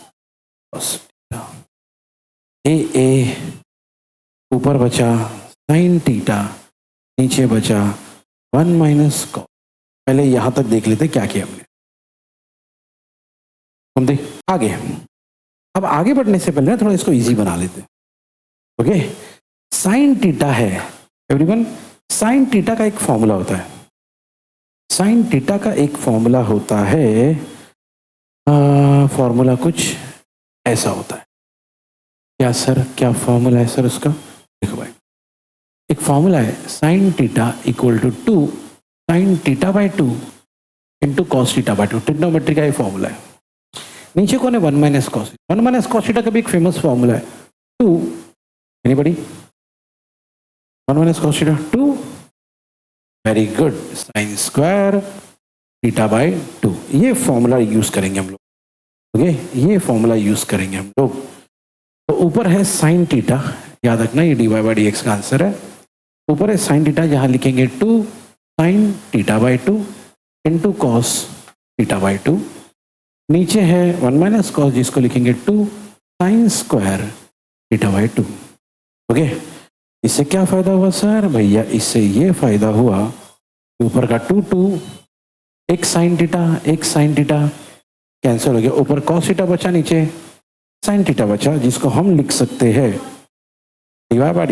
ए ऊपर बचा साइन थीटा, नीचे बचा 1 माइनस कॉस। पहले यहां तक देख लेते क्या किया हमने, हम देख आगे। अब आगे बढ़ने से पहले थोड़ा इसको इजी बना लेते, ओके। साइन थीटा है एवरीवन, साइन थीटा का एक फॉर्मूला होता है, साइन थीटा का एक फॉर्मूला होता है, फॉर्मूला कुछ ऐसा होता है। क्या सर, क्या फॉर्मूला है सर उसका, देखो भाई एक फॉर्मूला है sine theta equal to 2 sine theta by 2 into cos theta by 2, trigonometry का ये फॉर्मूला है। नीचे कौन है, 1 minus cos, 1 minus cos theta का भी एक फेमस फॉर्मूला है 2, anybody, 1 minus cos theta 2, very good, sine square theta by 2। ये फॉर्मूला यूज करेंगे हम लोग, ओके, ये फॉर्मूला यूज करेंगे हम लोग। तो ऊपर है साइन थीटा, याद रखना ये dy बाई डी एक्स का आंसर है। ऊपर है साइन थीटा, यहाँ लिखेंगे 2 sine theta by 2 into cos theta by 2। नीचे है 1 माइनस कॉस, जिसको लिखेंगे 2 sine square theta by 2, okay. इससे क्या फायदा हुआ सर भैया, इससे ये फायदा हुआ ऊपर का 2 एक साइन थीटा कैंसिल हो गया, ऊपर कॉस थीटा बचा, नीचे साइन थीटा बचा, जिसको हम लिख सकते हैं dy by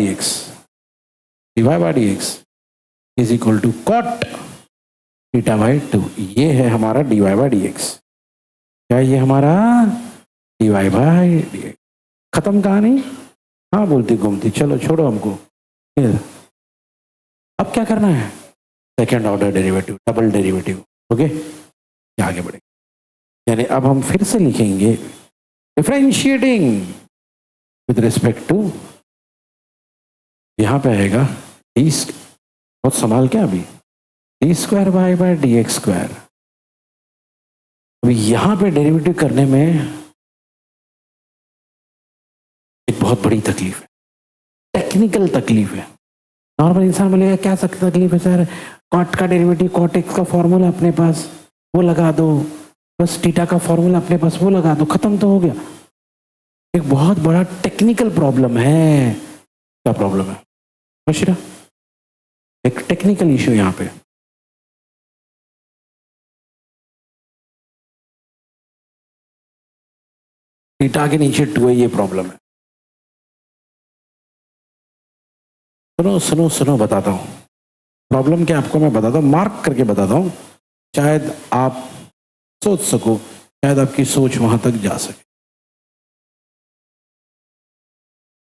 d x is equal to cot theta by 2। ये है हमारा dy बाई डी एक्स, क्या ये हमारा dy बाई डी एक्स। खत्म कहानी, हाँ बोलती घूमती, चलो छोड़ो हमको। अब क्या करना है, second order derivative, double derivative, okay, आगे बढ़े। यानी अब हम फिर से लिखेंगे डिफरेंशिएटिंग विद रिस्पेक्ट टू, यहां पे आएगा डी, बहुत संभाल क्या अभी, D square by d x square. अभी यहां पे डेरिवेटिव करने में एक बहुत बड़ी तकलीफ है, टेक्निकल तकलीफ है। नॉर्मल इंसान बोलेगा क्या तकलीफ है सर, कॉट का डेरिवेटिव कॉट एक्स का फॉर्मूला अपने पास वो लगा दो, बस थीटा का फॉर्मूला अपने पास वो लगा दो, खत्म तो हो गया। एक बहुत बड़ा टेक्निकल प्रॉब्लम है। क्या प्रॉब्लम है बशीरा, एक टेक्निकल इश्यू यहां पे। थीटा के नीचे 2 है, ये प्रॉब्लम है। सुनो सुनो सुनो, बताता हूं प्रॉब्लम क्या आपको, मैं बताता हूं, मार्क करके बताता हूं, शायद आप सोच सको, शायद आपकी सोच वहां तक जा सके।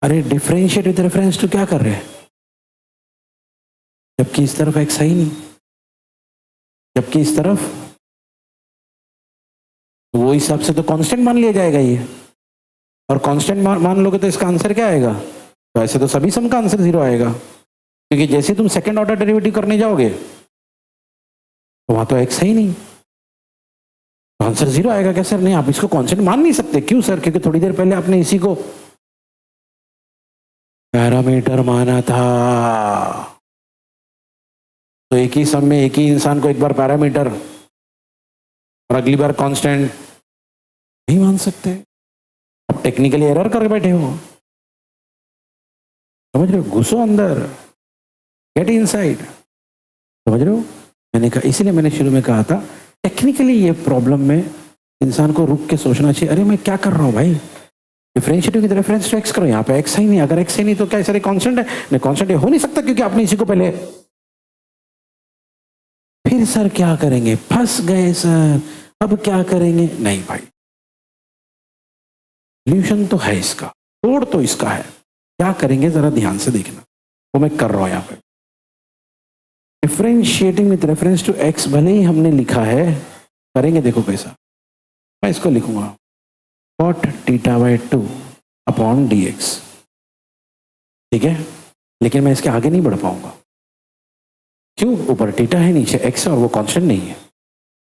अरे डिफरेंशिएट विद रेफरेंस टू क्या कर रहे हैं, जबकि इस तरफ एक्स है ही नहीं, जबकि इस तरफ तो वो हिसाब से तो कांस्टेंट मान लिया जाएगा ये, और कांस्टेंट मान लोगे तो इसका आंसर क्या आएगा, तो ऐसे तो सभी सम का आंसर 0 आएगा, क्योंकि जैसे तुम सेकंड ऑर्डर डेरिवेटिव करने जाओगे तो वहां तो एक्स है ही नहीं, तो आंसर 0 आएगा। क्या सर, नहीं आप इसको कांस्टेंट मान नहीं सकते, क्यों सर, क्योंकि थोड़ी देर पहले आपने इसी को पैरामीटर माना था, तो एक ही सम में एक ही इंसान को एक बार पैरामीटर और अगली बार कांस्टेंट नहीं मान सकते। आप टेक्निकली एरर कर बैठे हो, समझ रहे हो, घुसो अंदर, गेट इनसाइड, समझ रहे हो। मैंने कहा, इसीलिए मैंने शुरू में कहा था टेक्निकली ये प्रॉब्लम में इंसान को रुक के सोचना चाहिए, अरे मैं क्या कर रहा हूं भाई, डिफरेंशिएटिव विद रेफरेंस टू एक्स करो, यहाँ पे एक्स ही नहीं, अगर एक्स ही नहीं तो क्या सारे कांस्टेंट है, नहीं कांस्टेंट हो नहीं सकता, क्योंकि आपने इसी को पहले। फिर सर क्या करेंगे, फंस गए सर, अब क्या करेंगे, नहीं भाई सोल्यूशन तो है इसका, तोड़ तो इसका है, क्या करेंगे जरा ध्यान से देखना, वो मैं कर रहा हूं यहाँ पे। Differentiating with reference to x, भले ही हमने लिखा है, करेंगे देखो कैसा। मैं इसको लिखूंगा cot θ/2 अपॉन dx, ठीक है, लेकिन मैं इसके आगे नहीं बढ़ पाऊंगा, क्यों? ऊपर थीटा है, नीचे एक्स है और वो कांस्टेंट नहीं है।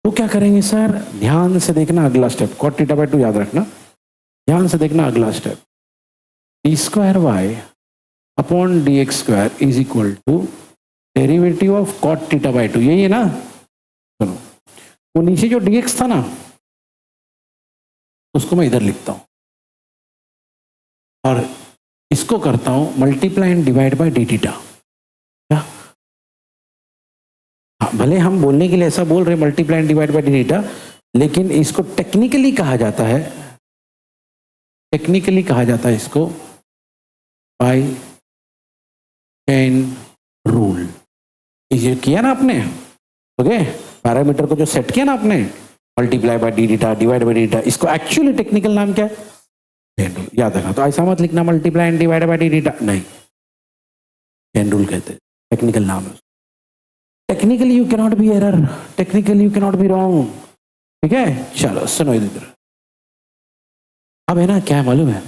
तो क्या करेंगे सर, ध्यान से देखना अगला स्टेप, cot θ/2 याद रखना, ध्यान से देखना अगला step, d² upon dx² is equal to derivative of cot θ/2, यही है ना? सुनो, वो नीचे जो dx था ना, उसको मैं इधर लिखता हूं और इसको करता हूं multiply and divide by D theta. क्या? भले हम बोलने के लिए ऐसा बोल रहे multiply and divide by D theta, लेकिन इसको टेक्निकली कहा जाता है, टेक्निकली कहा जाता है इसको बाय चेन रूल। ये किया ना आपने, ओके, पैरामीटर को जो सेट किया ना आपने, multiply by D theta divide by D theta, इसको एक्चुअली टेक्निकल नाम क्या है? Chain rule. याद रखना, तो ऐसा मत लिखना multiply and divide by D theta, नहीं, चेन रूल कहते हैं, टेक्निकल नाम है। Technically you cannot be error, technically you cannot be wrong, ठीक है? चलो सुनो इधर, अब है ना क्या है मालूम है,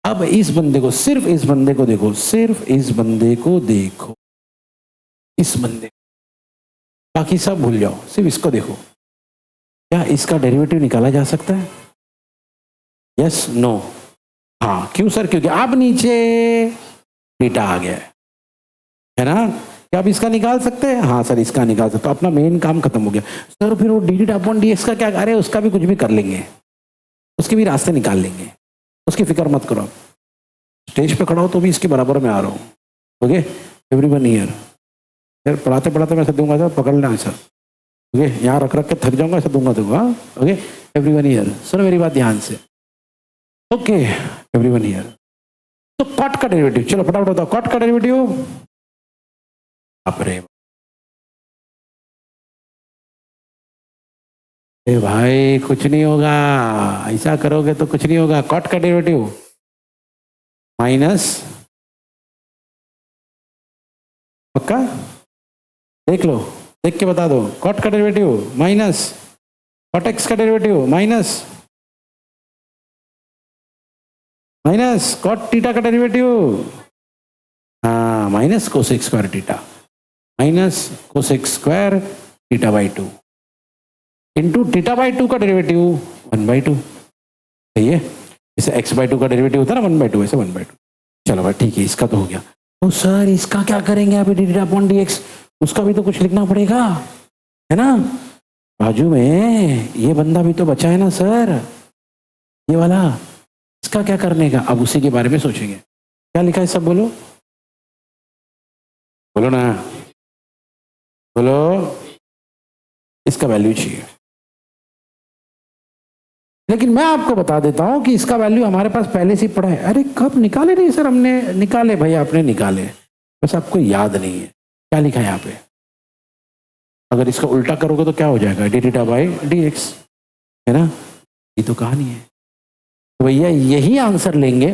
अब इस बंदे को, सिर्फ इस बंदे को देखो, सिर्फ इस बंदे को देखो, इस बंदे, बाकी सब भूल जाओ, सिर्फ इसको देखो। क्या इसका डेरिवेटिव निकाला जा सकता है? यस, नो, हाँ, क्यों सर? क्योंकि अब नीचे थीटा आ गया है ना? क्या आप इसका निकाल सकते हैं? हाँ सर, इसका निकाल सकते, तो अपना मेन काम खत्म हो गया सर। फिर वो D theta upon d x का क्या? अरे उसका भी कुछ भी कर लेंगे, उसके भी रास्ते निकाल लेंगे, उसकी फिक्र मत करो। स्टेज पे खड़ा हो तो भी इसके बराबर में आ रहा हूँ, ओके एवरीवन हियर। फिर पढ़ाते पढ़ाते मैं ऐसा दूंगा सर, पकड़ना है सर, ओके, यहाँ रख रख के थक जाऊंगा, ऐसा दूंगा दूंगा, ओके एवरीवन हियर, सुनो मेरी बात ध्यान से, ओके एवरीवन हियर। तो कॉट का डेरिवेटिव, चलो फटाफट बताओ, कॉट का डेरिवेटिव, अरे भाई कुछ नहीं होगा, ऐसा करोगे तो कुछ नहीं होगा। कॉट का डेरिवेटिव माइनस, पक्का देख लो, देख के बता दो, कॉट का डेरिवेटिव माइनस कॉट एक्स का डेरिवेटिव माइनस कॉट थीटा का डेरिवेटिव, हाँ, minus cosec square theta, minus cosec square θ/2 into θ/2 का डेरिवेटिव 1/2, सही है? जैसे x/2 का डेरिवेटिव होता है ना 1/2, ऐसे 1/2। चलो भाई ठीक है, इसका तो हो गया। तो सर इसका क्या करेंगे आप? D theta upon d x, उसका भी तो कुछ लिखना पड़ेगा, है ना? बाजू में ये बंदा भी तो बचा है ना सर, ये वाला, इसका क्या करने का? अब उसी के बारे में सोचेंगे। क्या लिखा है सब बोलो, बोलो ना, बोलो। इसका वैल्यू चाहिए, लेकिन मैं आपको बता देता हूं कि इसका वैल्यू हमारे पास पहले से पड़ा है। अरे कब निकाले? नहीं सर हमने निकाले, भाई आपने निकाले, बस आपको याद नहीं है। क्या लिखा है यहाँ पे? अगर इसका उल्टा करोगे तो क्या हो जाएगा? D theta by d x, है ना? ये तो कहानी है। तो भैया यही आंसर लेंगे,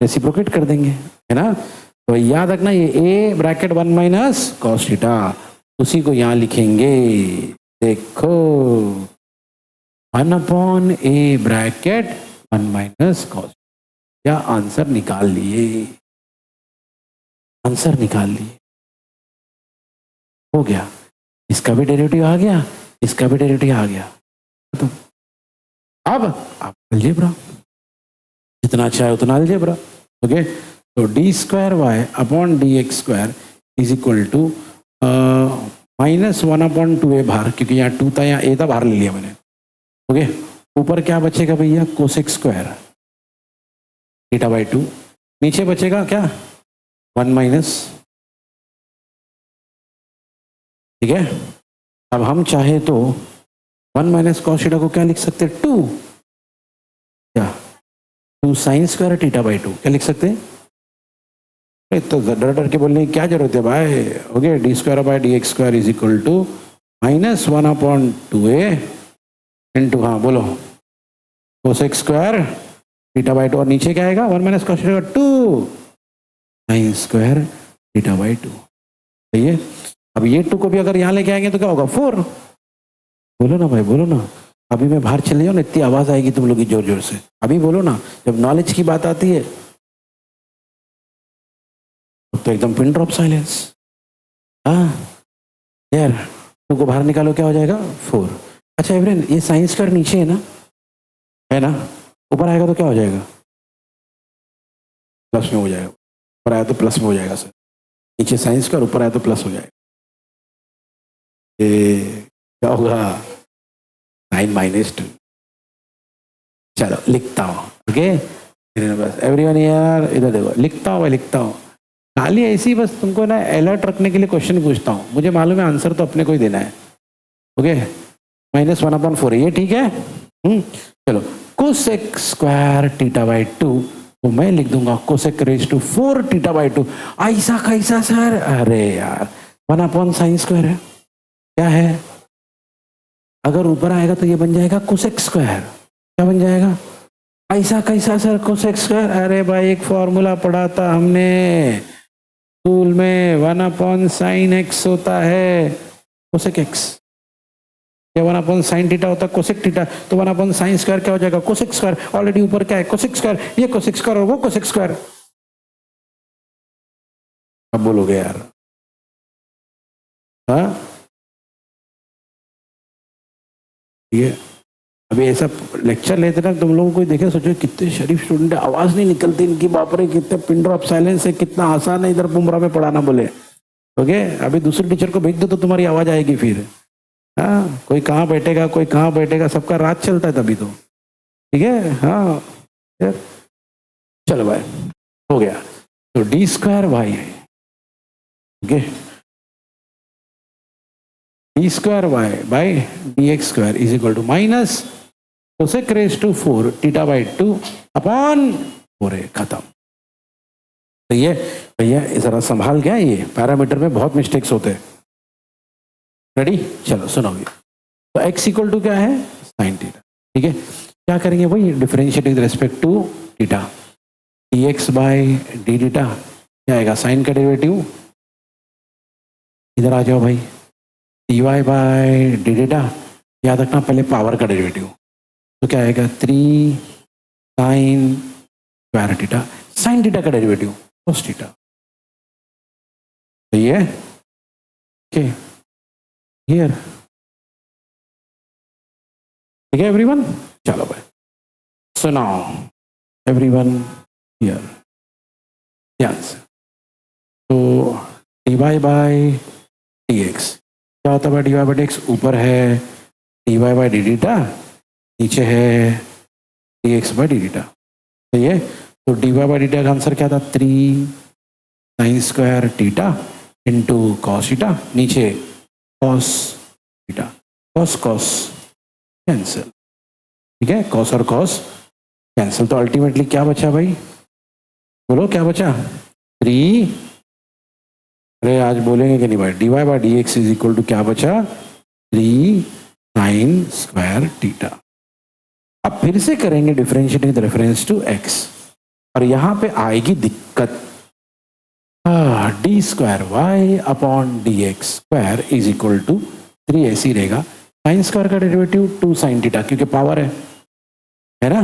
रेसिप्रोकेट कर देंगे, है ना? तो याद रखना, ये A bracket 1 minus cos theta, उसी को यहाँ लिखेंगे। देखो 1 upon A bracket 1 minus cos, या आंसर निकाल लिए, आंसर निकाल लिए, हो गया। इसका भी डेरिवेटिव आ गया, इसका भी डेरिवेटिव आ गया। तो अब आप अलजेब्रा, जितना अच्छा है उतना अलजेब्रा, ओके। तो d² upon dx² is equal to -1 upon 2a बाहर, क्योंकि यहाँ 2 था, यहाँ a था, बाहर ले लिया मैंने, ओके। ऊपर क्या बचेगा भैया? कोसेक स्क्वायर θ/2, नीचे बचेगा क्या? 1 माइनस, ठीक है। अब हम चाहे तो 1 माइनस कॉस थीटा को क्या लिख सकते हैं? 2, क्या 2 साइन स्क्वायर θ/2, क्या लिख सकते हैं? तो डर डर के बोलने की क्या जरूरत है भाई? Okay, d² is equal to -1 upon 2a into, हाँ बोलो, cosec square theta by two, और नीचे क्या आएगा 1 minus cos theta 2 sine square theta by two. सही है। अब ये 2 को भी अगर यहाँ लेके आएंगे तो क्या होगा 4। बोलो ना भाई, बोलो ना। अभी मैं बाहर चले जाऊँ ना, इतनी आवाज आएगी तुम लोग की जोर जोर से। अभी बोलो ना। जब नॉलेज की बात आती है तो एकदम पिन ड्रॉप साइलेंस। हाँ यार, 2 को बाहर निकालो, क्या हो जाएगा 4। अच्छा एवरेन, ये साइन स्क्वायर नीचे है ना, ऊपर आएगा तो क्या हो जाएगा, प्लस में हो जाएगा। ऊपर आया तो प्लस में हो जाएगा सर। नीचे साइन स्क्वायर, ऊपर आया तो प्लस हो जाएगा। ये क्या होगा 9 - 2। चलो लिखता हूँ, ओके एवरीवन। यार इधर देखो, लिखता हूँ, लिखता हूँ खाली ऐसी, बस तुमको ना अलर्ट रखने के लिए क्वेश्चन पूछता हूँ। मुझे मालूम है आंसर तो अपने को ही देना है। ओके, -1/4 ये ठीक है। चलो कोसेक स्क्वायर थीटा बाई 2 तो मैं लिख दूंगा cosec raise to 4 theta by 2। ऐसा कैसा सर? अरे यार 1/sin स्क्वायर है, क्या है? अगर ऊपर आएगा तो ये बन जाएगा कोसेक स्क्वायर। क्या बन जाएगा? ऐसा कैसा सर कोसेक स्क्वायर? अरे भाई एक फॉर्मूला पढ़ा था हमने स्कूल में, 1/sin x होता है कोसेक x, या 1/sin थीटा होता है कोसेक थीटा। तो 1/sin स्क्वायर क्या हो जाएगा कोसेक स्क्वायर। ऑलरेडी ऊपर क्या है कोसेक स्क्वायर, ये कोसेक स्क्वायर और वो कोसेक स्क्वायर। अब बोलोगे यार, हाँ ये अभी ऐसा लेक्चर लेते ना तुम लोगों को देखे, सोचो कितने शरीफ स्टूडेंट है, आवाज नहीं निकलती इनकी, बाप रे कितने पिन ड्रॉप साइलेंस है, कितना आसान है इधर बुमरा में पढ़ाना बोले। ओके, अभी दूसरे टीचर को भेज दो तो तुम्हारी आवाज आएगी फिर। हाँ, कोई कहाँ बैठेगा, कोई कहाँ बैठेगा, सबका रात चलता है तभी तो। ठीक है, हाँ यार चलो भाई हो गया। तो डी स्क्वायर वाई है, okay, d square y by d x square is equal to minus cosec raise to 4 theta by 2 upon 4 है, खत्म। तो ये भैया जरा संभाल गया, ये पैरामीटर में बहुत मिस्टेक्स होते हैं। रेडी, चलो सुनोगे। तो x इक्वल टू क्या है साइन थीटा, ठीक है। क्या करेंगे वही differentiate with respect to theta, dx by d theta क्या आएगा साइन का डेरिवेटिव, इधर आ जाओ भाई, dy बाई डी थीटा, याद रखना पहले पावर का डेरिवेटिव, तो क्या आएगा 3 sine square theta, sine theta का डेरिवेटिव कोस थीटा। सही है, ओके हियर, ठीक है एवरीवन। चलो भाई सुनाओ एवरीवन हियर ध्यान से। तो dy बाई dx क्या होता है? dy बाई dx ऊपर है dy बाई डी थीटा, नीचे है dx बाई डी थीटा। सही है, तो dy बाई डी थीटा का आंसर क्या था 3 sine square theta into cos theta, नीचे cos theta, cos cos cancel, ठीक है, कॉस और कॉस कैंसिल। तो अल्टीमेटली क्या बचा भाई, बोलो क्या बचा 3, अरे आज बोलेंगे कि नहीं भाई, dy by d x is equal to क्या बचा 3 साइन स्क्वायर थीटा। अब फिर से करेंगे differentiate with reference to x, और यहां पे आएगी दिक्कत, d square y upon d x square is equal to 3 ऐसी रहेगा, साइन स्क्वायर का डेरिवेटिव 2 साइन थीटा, क्योंकि पावर है ना,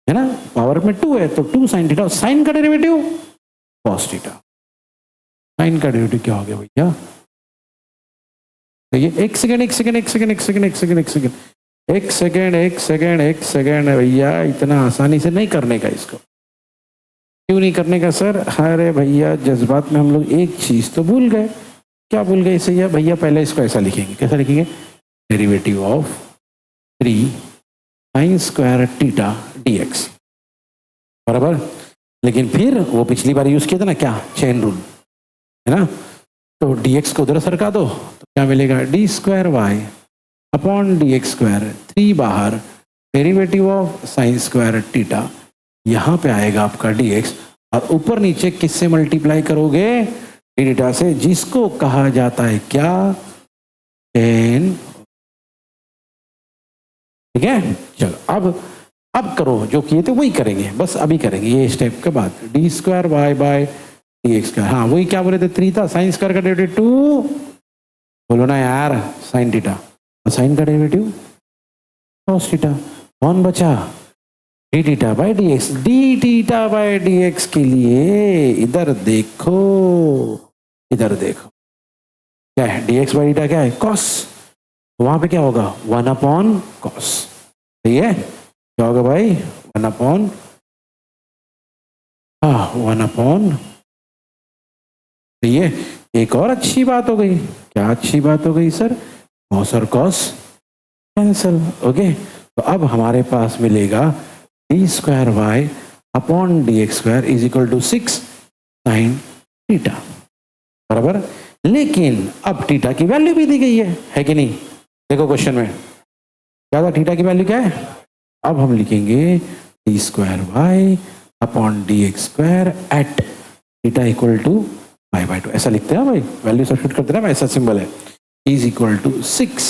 है ना, पावर में 2 है तो 2 साइन थीटा, साइन का डेरिवेटिव कॉस थीटा। साइन का डेरिवेटिव क्या हो गया भैया, तो ये एक सेकेंड भैया, इतना आसानी से नहीं करने का इसको। क्यों नहीं करने का सर? अरे भैया जज्बात में हम लोग एक चीज तो भूल गए। क्या भूल गए इसे? या भैया पहले इसको ऐसा लिखेंगे, कैसा लिखेंगे, derivative of 3 sine square theta dx, बराबर। लेकिन फिर वो पिछली बार यूज किया था ना, क्या चेन रूल, है ना, तो dx को उधर सरका दो तो क्या मिलेगा d square y upon d x square, 3 बाहर, derivative of sine square theta, यहां पे आएगा आपका dx, और ऊपर नीचे किससे मल्टीप्लाई करोगे डी थीटा से, जिसको कहा जाता है क्या टेन। ठीक है, चलो अब अब करो जो किए थे वही करेंगे, बस अभी करेंगे ये स्टेप के बाद। D square y by d x square, हाँ वही क्या बोले थे 3 था, साइन स्क्वायर का डेरिवेटिव 2, बोलो ना यार साइन थीटा, साइन का डेरिवेटिव कॉस थीटा, कौन बचा D theta by d x. D theta by d x के लिए इधर देखो, इधर देखो क्या है, डी एक्स बाई थीटा क्या है कॉस, वहां पे क्या होगा 1 अपॉन कॉस, सही है, क्या होगा भाई 1 अपॉन, हाँ 1 अपॉन, सही है। एक और अच्छी बात हो गई, क्या अच्छी बात हो गई सर, कॉस और कॉस कैंसल, ओके। तो अब हमारे पास मिलेगा d square y upon d x square is equal to 6 sine theta, बराबर। लेकिन अब थीटा की वैल्यू भी दी गई है कि नहीं, देखो क्वेश्चन में क्या था, थीटा की वैल्यू क्या है, अब हम लिखेंगे d square y upon d x square at theta equal to pi by 2, ऐसा लिखते हैं भाई, वैल्यू सब्स्टिट्यूट करते हैं ना, ऐसा सिंबल है, is equal to 6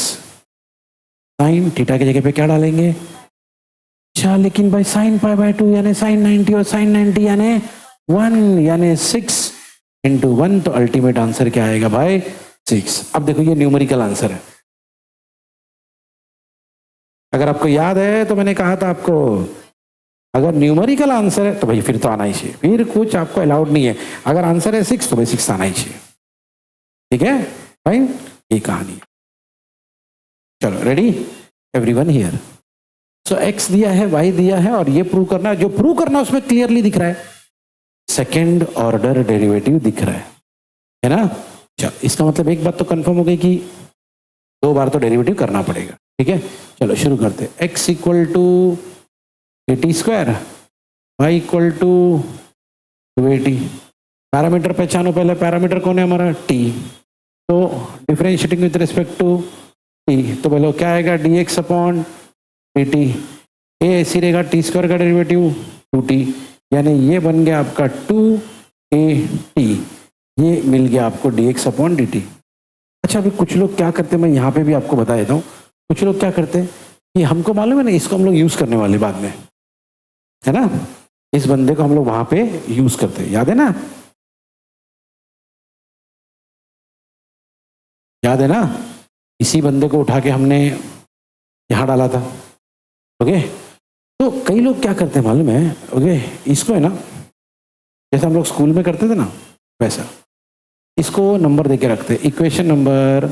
sine theta की जगह पे क्या डालेंगे, अच्छा लेकिन भाई साइन पाई बाय 2 यानी साइन 90 और साइन 90 यानी 1 यानी 6 इंटू 1, तो अल्टीमेट आंसर क्या आएगा भाई 6। अब देखो ये न्यूमेरिकल आंसर है, अगर आपको याद है तो मैंने कहा था आपको अगर न्यूमेरिकल आंसर है तो भाई फिर तो आना ही चाहिए, फिर कुछ आपको अलाउड नहीं है, अगर आंसर है 6 तो भाई 6 आना ही चाहिए, ठीक है भाई, ये कहानी है। चलो ready everyone here, so x दिया है y दिया है और ये प्रूव करना है, जो प्रूव करना है उसमें क्लियरली दिख रहा है सेकेंड ऑर्डर डेरिवेटिव दिख रहा है ना। चलो इसका मतलब एक बात तो कंफर्म हो गई कि 2 बार तो डेरिवेटिव करना पड़ेगा, ठीक है। चलो शुरू करते, x equal to t square y equal to 280, parameter पहचानो पहले, पैरामीटर कौन है हमारा t, तो differentiating with respect to t, तो बोलो क्या आएगा d x upon d t, ए ऐसी रहेगा टी स्क्वायर का डेरिवेटिव 2t, यानी ये बन गया आपका 2at, ये मिल गया आपको D x upon d T. अच्छा अभी कुछ लोग क्या करते हैं, मैं यहाँ पे भी आपको बता देता हूँ, कुछ लोग क्या करते हैं कि हमको मालूम है ना इसको हम लोग यूज करने वाले बाद में, है ना, इस बंदे को हम लोग वहां पे यूज करते हैं, याद है ना, याद है ना, इसी बंदे को उठा के हमने यहां डाला था, ओके। तो कई लोग क्या करते हैं मालूम है, ओके, इसको है ना जैसे हम लोग स्कूल में करते थे ना वैसा, इसको नंबर देके रखते हैं इक्वेशन नंबर,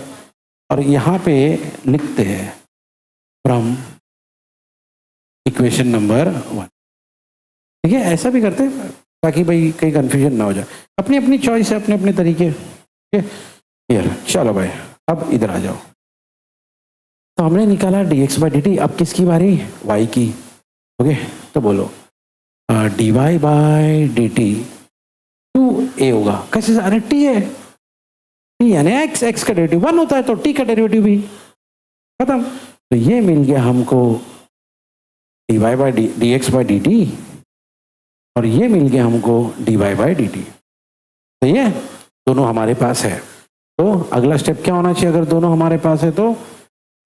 और यहाँ पे लिखते हैं फ्रॉम इक्वेशन नंबर 1, ठीक है, ऐसा भी करते हैं ताकि भाई कहीं कंफ्यूजन ना हो जाए, अपनी अपनी चॉइस है, अपने अपने तरीके, ठीक है। क्लियर, चलो भाई अब इधर आ जाओ, तो हमने निकाला d x by d t, अब किसकी बारी, वाई की, ओके। तो बोलो d y by d t 2a होगा, कैसे, अरे t है, t यानी x, x का डेरिवेटिव 1 होता है तो t का डेरिवेटिव भी खत्म, तो ये मिल गया हमको d y by d x by d t, और ये मिल गया हमको d y by d t, सही है, दोनों हमारे पास है। तो अगला स्टेप क्या होना चाहिए, अगर दोनों हमारे पास है तो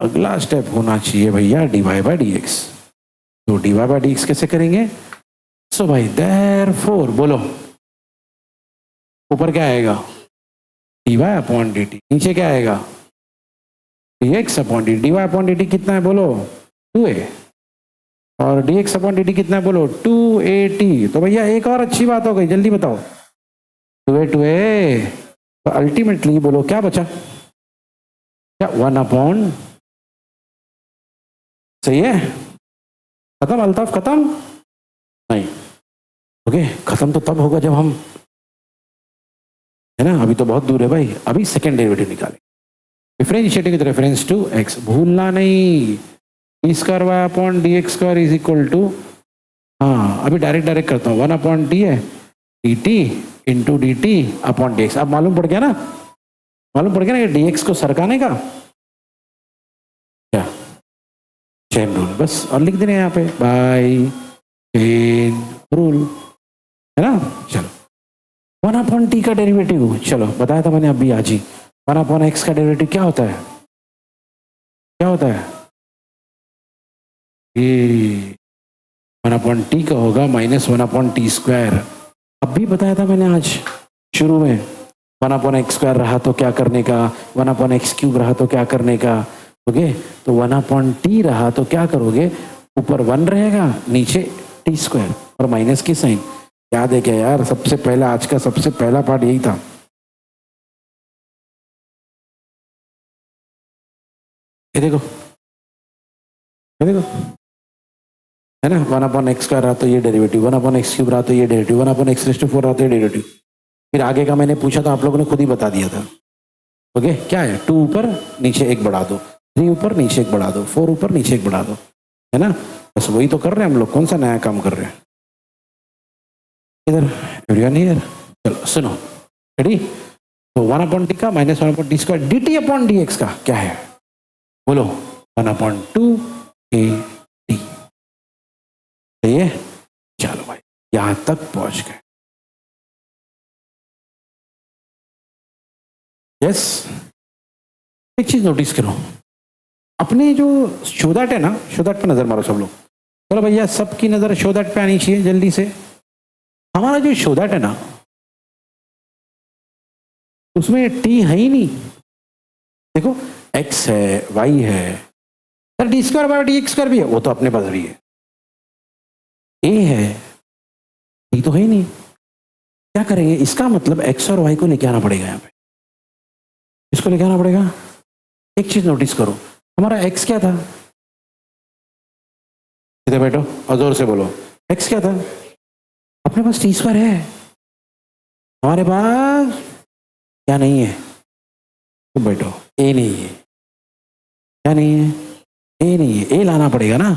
अगला स्टेप होना चाहिए भैया d y by d x, तो d y by d x कैसे करेंगे, सो भाई देयरफॉर बोलो ऊपर क्या आएगा d y upon d t, नीचे क्या आएगा d x upon d, d y upon d t कितना है बोलो 2a, और d x upon d t कितना है बोलो 2at, तो भैया एक और अच्छी बात हो गई, जल्दी बताओ 2a, तो अल्टीमेटली बोलो क्या बचा, क्या 1 अपॉन, सही है, खत्म अल्ताफ, खत्म नहीं, ओके, खत्म तो तब होगा जब हम, है ना, अभी तो बहुत दूर है भाई, अभी सेकेंड डेरिवेटिव निकालें, differentiating with reference to x, भूलना नहीं, d square y upon d x square is equal to, हाँ अभी डायरेक्ट करता हूँ, 1 अपॉन टी है d t into d t upon d x, अब मालूम पड़ गया ना, मालूम पड़ गया ना डी एक्स को सरकाने का क्या, चेन रूल, बस और लिख देना यहाँ पे बाय चेन रूल, है ना। चलो 1 अपॉन टी का डेरिवेटिव, चलो बताया था मैंने अभी आज ही, 1 अपॉन एक्स का डेरिवेटिव क्या होता है, क्या होता है, ये 1/t का होगा -1/t²। अब भी बताया था मैंने आज शुरू में, 1/x² रहा तो क्या करने का, 1/x³ रहा तो क्या करने का। ओके, तो 1/t रहा तो क्या करोगे, ऊपर 1 रहेगा, नीचे t² और माइनस की साइन। याद है क्या यार, सबसे पहला आज का सबसे पहला पार्ट यही था। ये देखो, ये देखो, है ना, 1/x² रहा तो ये डेरिवेटिव, 1/x³ रहा तो ये डेरिवेटिव, 1/x⁴ रहा तो ये डेरिवेटिव। फिर आगे का मैंने पूछा था, आप लोगों ने खुद ही बता दिया था। ओके, क्या है, 2 ऊपर नीचे 1 बढ़ा दो, 3 ऊपर नीचे 1 बढ़ा दो, 4 ऊपर नीचे 1 बढ़ा दो, है ना। बस वही तो कर रहे हैं हम लोग, कौन सा नया काम कर रहे हैं इधर। एवरीवन हियर, चलो सुनो, रेडी। तो 1/t का -1/t² dt/dx का क्या है, बोलो, 1/2 AD। सही है, चलो भाई यहां तक पहुंच गए। यस, एक चीज नोटिस करो, अपने जो शो दैट है ना, शो दैट पे नजर मारो सब लोग। चलो भैया, सबकी नजर शो दैट पे आनी चाहिए जल्दी से। हमारा जो शो दैट है ना, उसमें t है ही नहीं। देखो, x है, y है, सर d²/dx² भी है, वो तो अपने पास भी है। a है, t तो है ही नहीं। क्या करेंगे, इसका मतलब x और y को लेके आना पड़ेगा यहाँ पे, इसको लेके आना पड़ेगा। एक चीज नोटिस करो, हमारा x क्या था, इधर बैठो और जोर से बोलो, x क्या था, अपने पास t² है, हमारे पास क्या नहीं है, तो बैठो a नहीं है, क्या नहीं है, a नहीं है, a लाना पड़ेगा ना,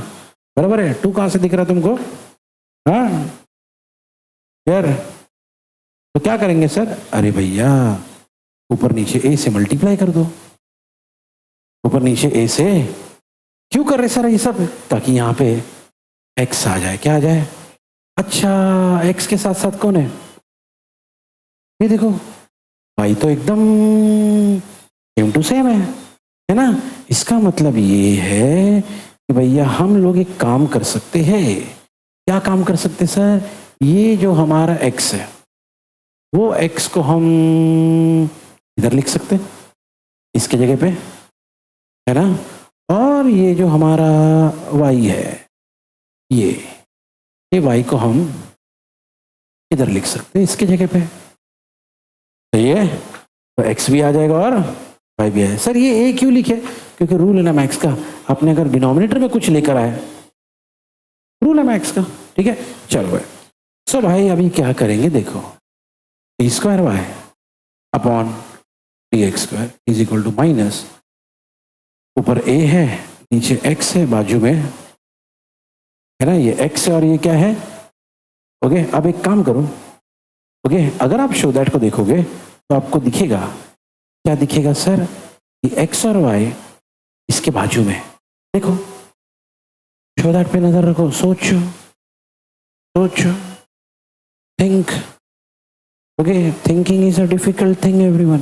बराबर है। 2 कहां से दिख रहा तुमको, हाँ यार, तो क्या करेंगे सर, अरे भैया ऊपर नीचे a से मल्टीप्लाई कर दो, ऊपर नीचे a से। क्यों कर रहे सर ये सब, ताकि यहाँ पे x आ जाए, क्या आ जाए, अच्छा x के साथ साथ कौन है, ये देखो y तो एकदम सेम टू सेम है ना। इसका मतलब ये है कि भैया हम लोग एक काम कर सकते हैं। क्या काम कर सकते सर, ये जो हमारा x है, वो x को हम इधर लिख सकते हैं, इसके जगह पे, है ना। और ये जो हमारा y है, ये y को हम इधर लिख सकते हैं, इसके जगह पे। सही है, तो x भी आ जाएगा और y भी है। सर ये a क्यों लिखे, क्योंकि रूल है ना मैक्स का, आपने अगर डिनोमिनेटर में कुछ लेकर आए, रूल है मैक्स का, ठीक है। चलो भाई, सो भाई अभी क्या करेंगे, देखो, t²y/dx² is equal to minus, ऊपर a है, नीचे x है, बाजू में, है ना, ये x है और ये क्या है। ओके, अब एक काम करो, ओके, अगर आप शो दैट को देखोगे तो आपको दिखेगा, क्या दिखेगा सर, ये x और y इसके बाजू में। देखो, शो दैट पे नजर रखो, सोचो सोचो, think. Okay, thinking is a difficult thing everyone,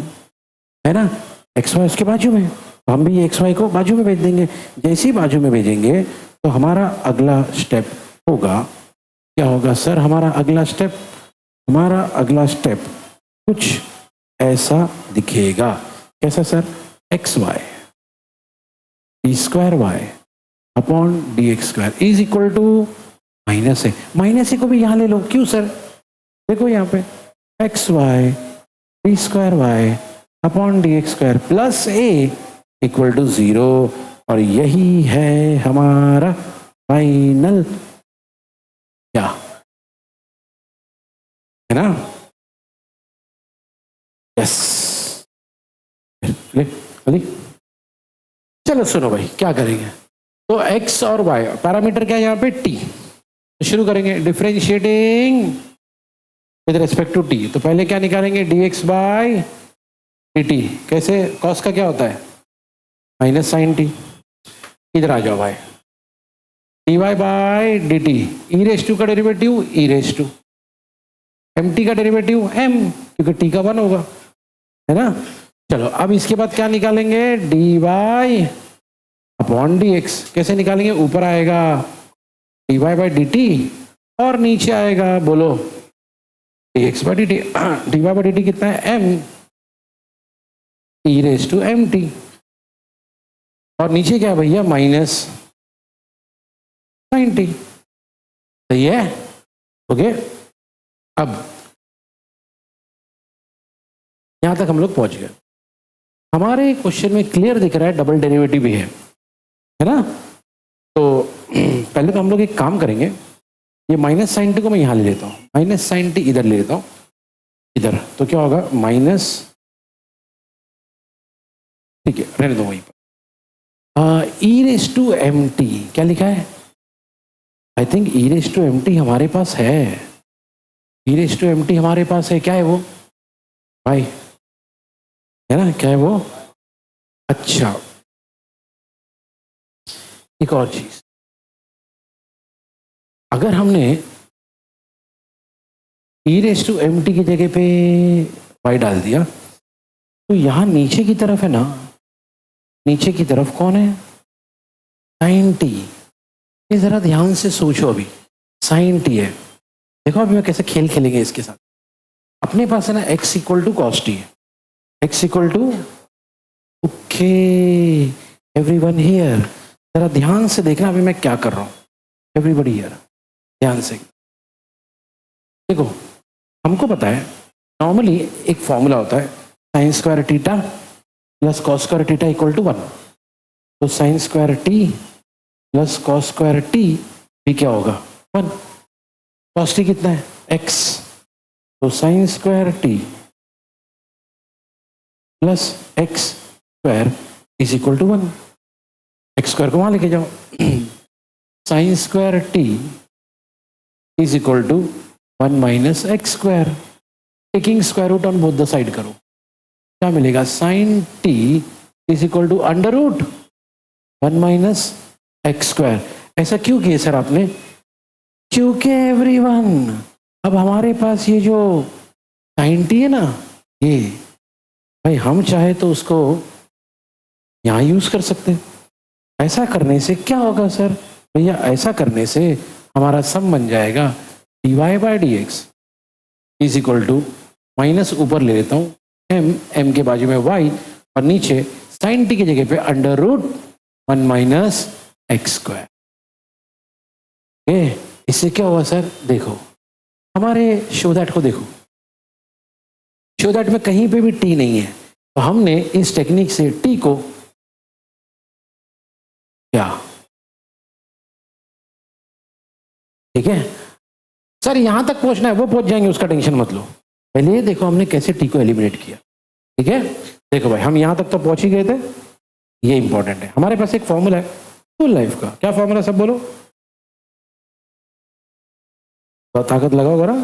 है ना। एक्स वाई उसके बाजू में, तो हम भी एक्स वाई को बाजू में भेज देंगे। जैसे ही बाजू में भेजेंगे तो हमारा अगला स्टेप होगा, क्या होगा सर, हमारा अगला स्टेप कुछ ऐसा दिखेगा। कैसा sir, x/y/dx² is equal to -a। -a को भी यहां ले लो, क्यों सर, देखो यहाँ पे x/d² plus a equal to 0, और यही है हमारा फाइनल, क्या है ना। यस, चलो सुनो भाई, क्या करेंगे, तो x और y पैरामीटर क्या है यहाँ पे, t। तो शुरू करेंगे differentiating with respect to t। तो पहले क्या निकालेंगे, dx/dt। कैसे, कॉस का क्या होता है, माइनस साइन t। इधर आ जाओ भाई, dy/dt, ई रेस टू का derivative e raise to, mt का डेरिवेटिव m, क्योंकि t का 1 होगा, है ना। चलो अब इसके बाद क्या निकालेंगे, dy/dx। कैसे निकालेंगे, ऊपर आएगा d y by d t, और नीचे आएगा बोलो d x by d t. D y by d t कितना है, m e raise to m t, और नीचे क्या है भैया, माइनस 90। सही है, ओके। अब यहां तक हम लोग पहुंच गए। हमारे क्वेश्चन में क्लियर दिख रहा है डबल डेरिवेटिव भी है ना। तो पहले तो हम लोग एक काम करेंगे, ये माइनस साइन टी को मैं यहां ले लेता हूं, माइनस साइन टी इधर ले लेता हूं, इधर। तो क्या होगा, माइनस, ठीक है रहने दो वहीं पर। E raise to m t क्या लिखा है, I think e raise to m t हमारे पास है, e raise to m t हमारे पास है। क्या है वो भाई, है ना, क्या है वो। अच्छा, एक और चीज, अगर हमने ई रेज टू एम टी की जगह पे वाई डाल दिया, तो यहां नीचे की तरफ है ना, नीचे की तरफ कौन है, साइन टी। ये जरा ध्यान से सोचो, अभी साइन टी है, देखो अभी मैं कैसे खेल खेलेंगे इसके साथ। अपने पास है ना x equal to cos t, x equal to, okay everyone here, जरा ध्यान से देखना अभी मैं क्या कर रहा हूं, एवरीबडी हियर ध्यान से देखो। हमको पता है नॉर्मली एक फॉर्मूला होता है, sine square theta plus cos square theta equal to 1। तो sine square t plus cos square t भी क्या होगा, 1। कॉस टी कितना है, x, तो sine square t plus x square is equal to 1। X square को वहां लेके जाओ, sine square t is equal to 1 minus x square, taking square root on both the side करो, क्या मिलेगा, sine t is equal to under root 1 minus x square. ऐसा क्यों किया सर आपने, क्योंकि एवरीवन अब हमारे पास ये जो साइन टी है ना, ये भाई हम चाहे तो उसको यहां यूज कर सकते हैं। ऐसा करने से क्या होगा सर, भैया ऐसा करने से हमारा सम बन जाएगा d y by d x is equal to, minus ऊपर ले लेता हूं एम, एम के बाजू में वाई, और नीचे साइन टी की जगह पे under root 1 minus x square. इससे क्या हुआ सर, देखो हमारे शो दैट को देखो, शो दैट में कहीं पे भी टी नहीं है, तो हमने इस टेक्निक से टी को क्या, ठीक है सर यहां तक पहुंचना है, वो पहुंच जाएंगे, उसका टेंशन मत लो। पहले ये देखो हमने कैसे टी को एलिमिनेट किया, ठीक है। देखो भाई हम यहां तक तो पहुंच ही गए थे, ये इंपॉर्टेंट है। हमारे पास एक फॉर्मूला है फुल लाइफ का, क्या फॉर्मूला सब बोलो, तो ताकत लगाओ जरा।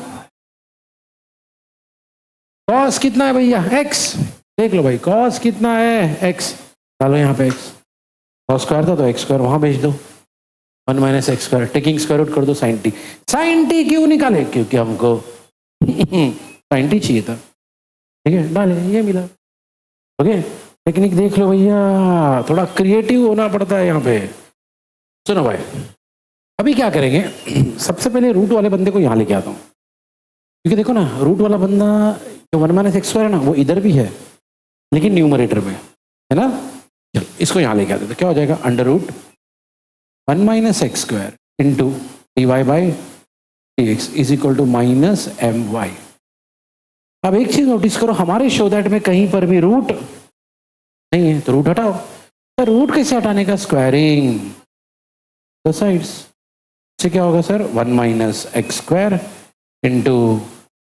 कॉस कितना है भैया, एक्स, देख लो भाई कॉस कितना है, एक्स, डालो यहाँ पे एक्स, कॉस स्क्वायर था तो एक्स स्क्वायर वहां भेज दो, 1 minus x square, taking square root कर दो साइन टी। साइन टी क्यों निकाले, क्योंकि हमको साइन टी चाहिए था, ठीक है, डाले ये मिला। ओके, टेक्निक देख लो भैया, थोड़ा क्रिएटिव होना पड़ता है यहाँ पे। सुनो भाई, अभी क्या करेंगे, सबसे पहले रूट वाले बंदे को यहाँ लेके आता हूँ, क्योंकि देखो ना रूट वाला बंदा जो 1 माइनस एक्स स्क्वायर है ना, वो इधर भी है लेकिन न्यूमरेटर में है ना। चलो इसको यहाँ लेके आते, तो क्या हो जाएगा, under root 1 minus x square into d y by d x is equal to minus m y. अब एक चीज नोटिस करो, हमारे शो दैट में कहीं पर भी रूट नहीं है, तो रूट हटाओ। तो रूट कैसे हटाने का, स्क्वायरिंग द साइड्स, से क्या होगा sir, 1 minus x square into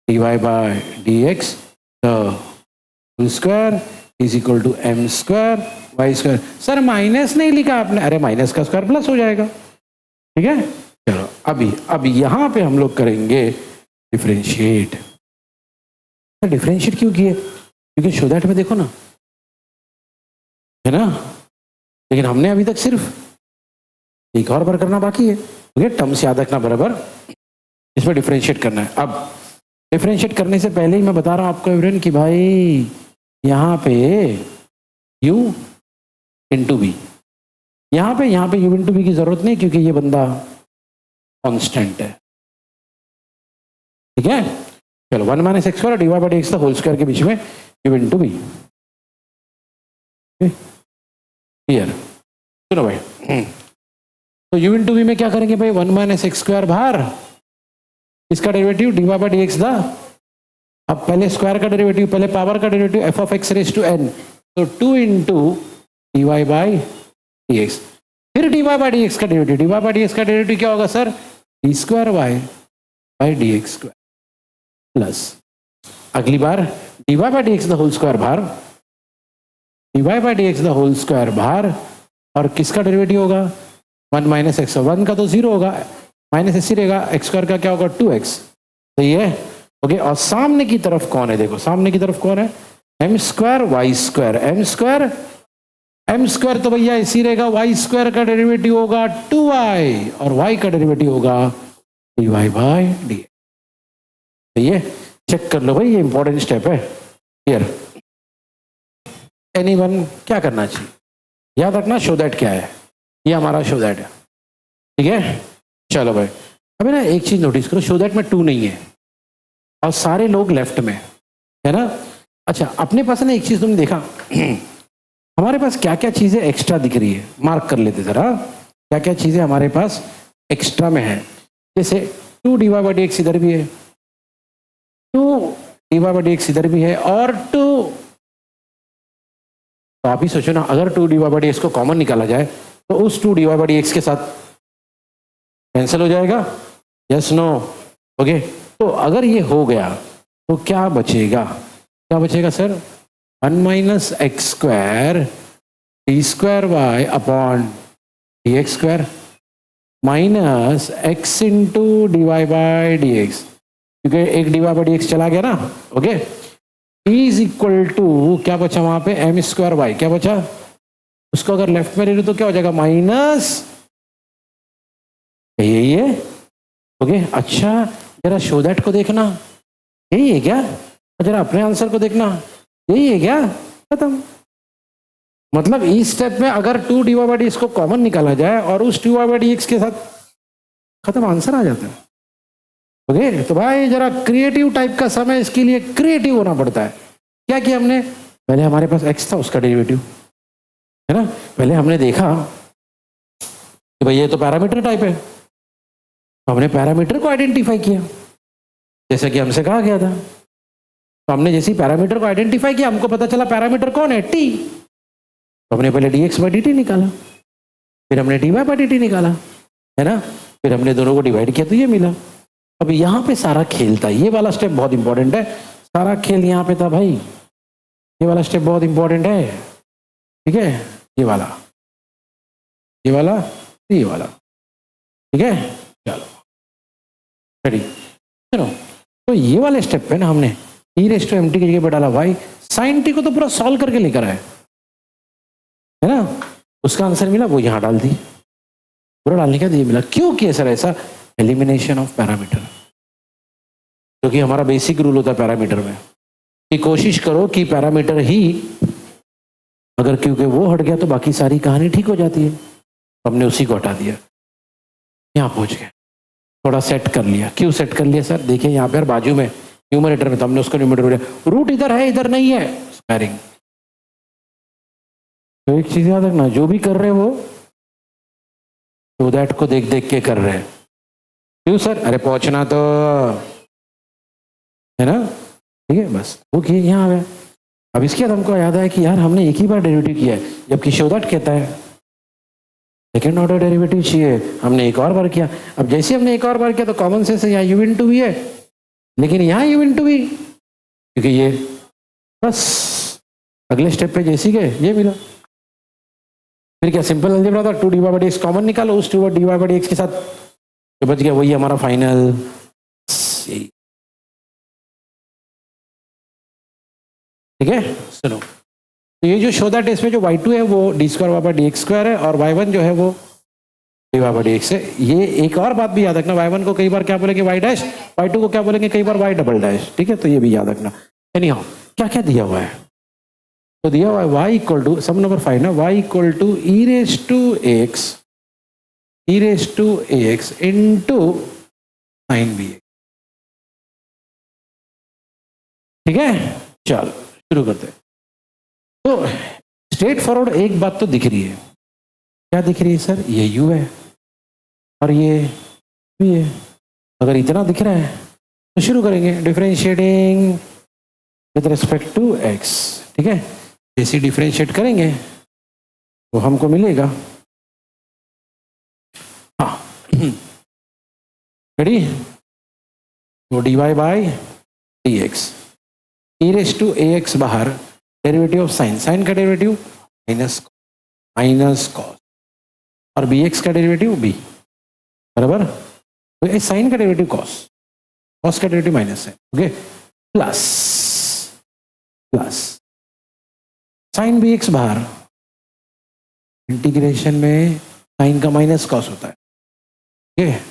d y by d x the whole square is equal to m square y square. Sir minus नहीं लिखा आपने, अरे माइनस का स्क्वायर प्लस हो जाएगा, ठीक है। चलो अभी यहां पे हम लोग करेंगे डिफरेंशिएट। डिफरेंशिएट क्यों किए, क्योंकि शो दैट में देखो ना, है ना, लेकिन हमने अभी तक सिर्फ एक और बार करना बाकी है, ओके, टर्म्स याद रखना बराबर, इसमें डिफरेंशिएट करना है। अब डिफरेंशिएट करने से पहले ही मैं बता रहा हूं आपको एवरीवन कि भाई यहाँ पे u इंटू बी, यहाँ पे u इंटू बी की जरूरत नहीं, क्योंकि ये बंदा कांस्टेंट है, ठीक है। चलो 1 minus x square divide by d x whole square के बीच में यू इनटू बी, क्लियर। सुनो भाई, तो यू इनटू बी में क्या करेंगे भाई, 1 माइनस एक्स स्क्वायर बाहर, इसका derivative divide by d x दा, अब पहले स्क्वायर का डेरिवेटिव, पहले पावर का derivative f of x raise to n, तो 2 इंटू d y by d x, फिर d y by d x का derivative, d y by d x का डेरिवेटिव क्या होगा sir, d square y by d x square plus, अगली बार d y by d x the whole square बाहर, D y by d x the whole square बाहर, और किसका डेरिवेटिव होगा 1 माइनस एक्स, 1 का तो 0 होगा, माइनस ऐसे रहेगा, एक्स स्क्वायर का क्या होगा 2x, सही है, ओके। और सामने की तरफ कौन है, देखो सामने की तरफ कौन है, m square y square, m square तो भैया इसी रहेगा, वाई स्क्वायर का डेरिवेटिव होगा 2y और y का डेरिवेटिव होगा dy बाई डी, सही है। चेक कर लो भाई, ये इंपॉर्टेंट स्टेप है, क्लियर। एनीवन क्या करना चाहिए, याद रखना शो दैट क्या है, ये हमारा शो दैट है, ठीक है। चलो भाई, अभी ना एक चीज नोटिस करो, शो दैट में 2 नहीं है और सारे लोग लेफ्ट में है ना। अच्छा, अपने पास ना एक चीज तुमने देखा हमारे पास क्या क्या चीजें एक्स्ट्रा दिख रही है, मार्क कर लेते जरा, क्या क्या चीजें हमारे पास एक्स्ट्रा में है। जैसे 2 डिवाइड बाई डी एक्स इधर भी है, 2 डिवाइड बाई डी एक्स इधर भी है, और 2, तो आप ही सोचो ना, अगर 2 डिवाइड बाई डी एक्स को कॉमन निकाला जाए तो उस 2 डिवाइड बाई डी एक्स के साथ कैंसिल हो जाएगा, यस नो, ओके। तो अगर ये हो गया तो क्या बचेगा, क्या बचेगा sir, 1 minus x square d square y upon d x square minus x into d y by d x, क्योंकि एक d y by d x चला गया ना, ओके। इज इक्वल टू क्या बचा वहां पे, एम स्क्वायर वाई, क्या बचा, उसको अगर लेफ्ट में ले लो तो क्या हो जाएगा, माइनस, यही है, ओके। अच्छा, जरा शो दैट को देखना, यही है क्या, जरा अपने आंसर को देखना, यही है क्या, खत्म। मतलब इस स्टेप में अगर 2 d y by d x को कॉमन निकाला जाए और उस 2 वाई बाई डी एक्स के साथ, खत्म, आंसर आ जाता है, ओके। तो भाई जरा क्रिएटिव टाइप का समय, इसके लिए क्रिएटिव होना पड़ता है। क्या किया हमने, पहले हमारे पास एक्स था, उसका डेरिवेटिव है ना, पहले हमने देखा कि भाई ये तो पैरामीटर टाइप है, तो हमने पैरामीटर को आइडेंटिफाई किया जैसे कि हमसे कहा गया था। तो हमने जैसे ही पैरामीटर को आइडेंटिफाई किया, हमको पता चला पैरामीटर कौन है, टी, तो हमने पहले d x by d t निकाला, फिर हमने d y by d t निकाला, है ना, फिर हमने दोनों को डिवाइड किया तो ये मिला। अब यहाँ पे सारा खेल था, ये वाला स्टेप बहुत इंपॉर्टेंट है, सारा खेल यहाँ पे था भाई, ये वाला स्टेप बहुत इंपॉर्टेंट है, ठीक है, ये वाला, ये वाला, ये वाला, ठीक है। चलो रेडी, चलो, तो ये वाले स्टेप पे ना हमने ई रेस टू एम टी की जगह पे डाला वाई, साइन टी को तो पूरा सॉल्व करके लेकर आए, है ना, उसका आंसर मिला, वो यहाँ डाल दी, पूरा डालने का ये मिला। क्यों किया सर ऐसा, एलिमिनेशन ऑफ पैरामीटर, क्योंकि हमारा बेसिक रूल होता है पैरामीटर में कि कोशिश करो कि पैरामीटर ही, अगर क्योंकि वो हट गया तो बाकी सारी कहानी ठीक हो जाती है। हमने उसी को हटा दिया, यहाँ पहुंच गए, थोड़ा सेट कर लिया। क्यों सेट कर लिया सर, देखिए यहाँ पर बाजू में न्यूमरेटर में, तो हमने उसको न्यूमरेटर में, रूट इधर है इधर नहीं है, स्क्वायरिंग। तो एक चीज याद रखना, जो भी कर रहे हो तो दैट को देख देख के कर रहे हैं। क्यों सर, अरे पहुंचना तो है ना, ठीक है, बस वो किए यहाँ आ गए। अब इसके बाद हमको याद आया कि यार हमने एक ही बार डेरिवेटिव किया है, जबकि शो दैट कहता है सेकेंड ऑर्डर डेरिवेटिव चाहिए, हमने एक और बार किया। अब जैसे हमने एक और बार किया तो कॉमन सेंस है, यहाँ यू इन टू भी है, लेकिन यहाँ यू इन टू भी, क्योंकि ये बस अगले स्टेप पे जैसी गए ये मिला। फिर क्या सिंपल अलजेब्रा था, 2 d y by d x common निकालो, उस 2 d y by d x के साथ जो बच गया वही हमारा फाइनल। ठीक है, सुनो, तो ये जो शो दैट इसमें जो y2 है वो d square y by d x square है, और y1 जो है वो d y by d x है। ये एक और बात भी याद रखना, y1 को कई बार क्या बोलेंगे y डैश, y2 को क्या बोलेंगे कई बार y डबल डैश, ठीक है, तो ये भी याद रखना। एनीहाउ क्या क्या दिया हुआ है, तो दिया हुआ है y equal to, some number 5 ना, y equal to e raise to x e raise to a x into sine b x. ठीक है, चलो शुरू करते हैं। तो स्ट्रेट फॉरवर्ड एक बात तो दिख रही है, क्या दिख रही है सर? ये यू है और ये भी है। अगर इतना दिख रहा है तो शुरू करेंगे differentiating with respect to x. ठीक है, जैसे डिफरेंशिएट करेंगे तो हमको मिलेगा, हाँ रेडी, तो d y by d x, e raise to a x बाहर, डेरिवेटिव ऑफ साइन, साइन का डेरिवेटिव माइनस कॉस, और बी एक्स का डेरिवेटिव बी, बराबर। तो इस साइन का डेरिवेटिव कॉस, कॉस का डेरिवेटिव माइनस है, okay, plus plus sine b x बाहर, इंटीग्रेशन में साइन का माइनस कॉस होता है, ठीक है,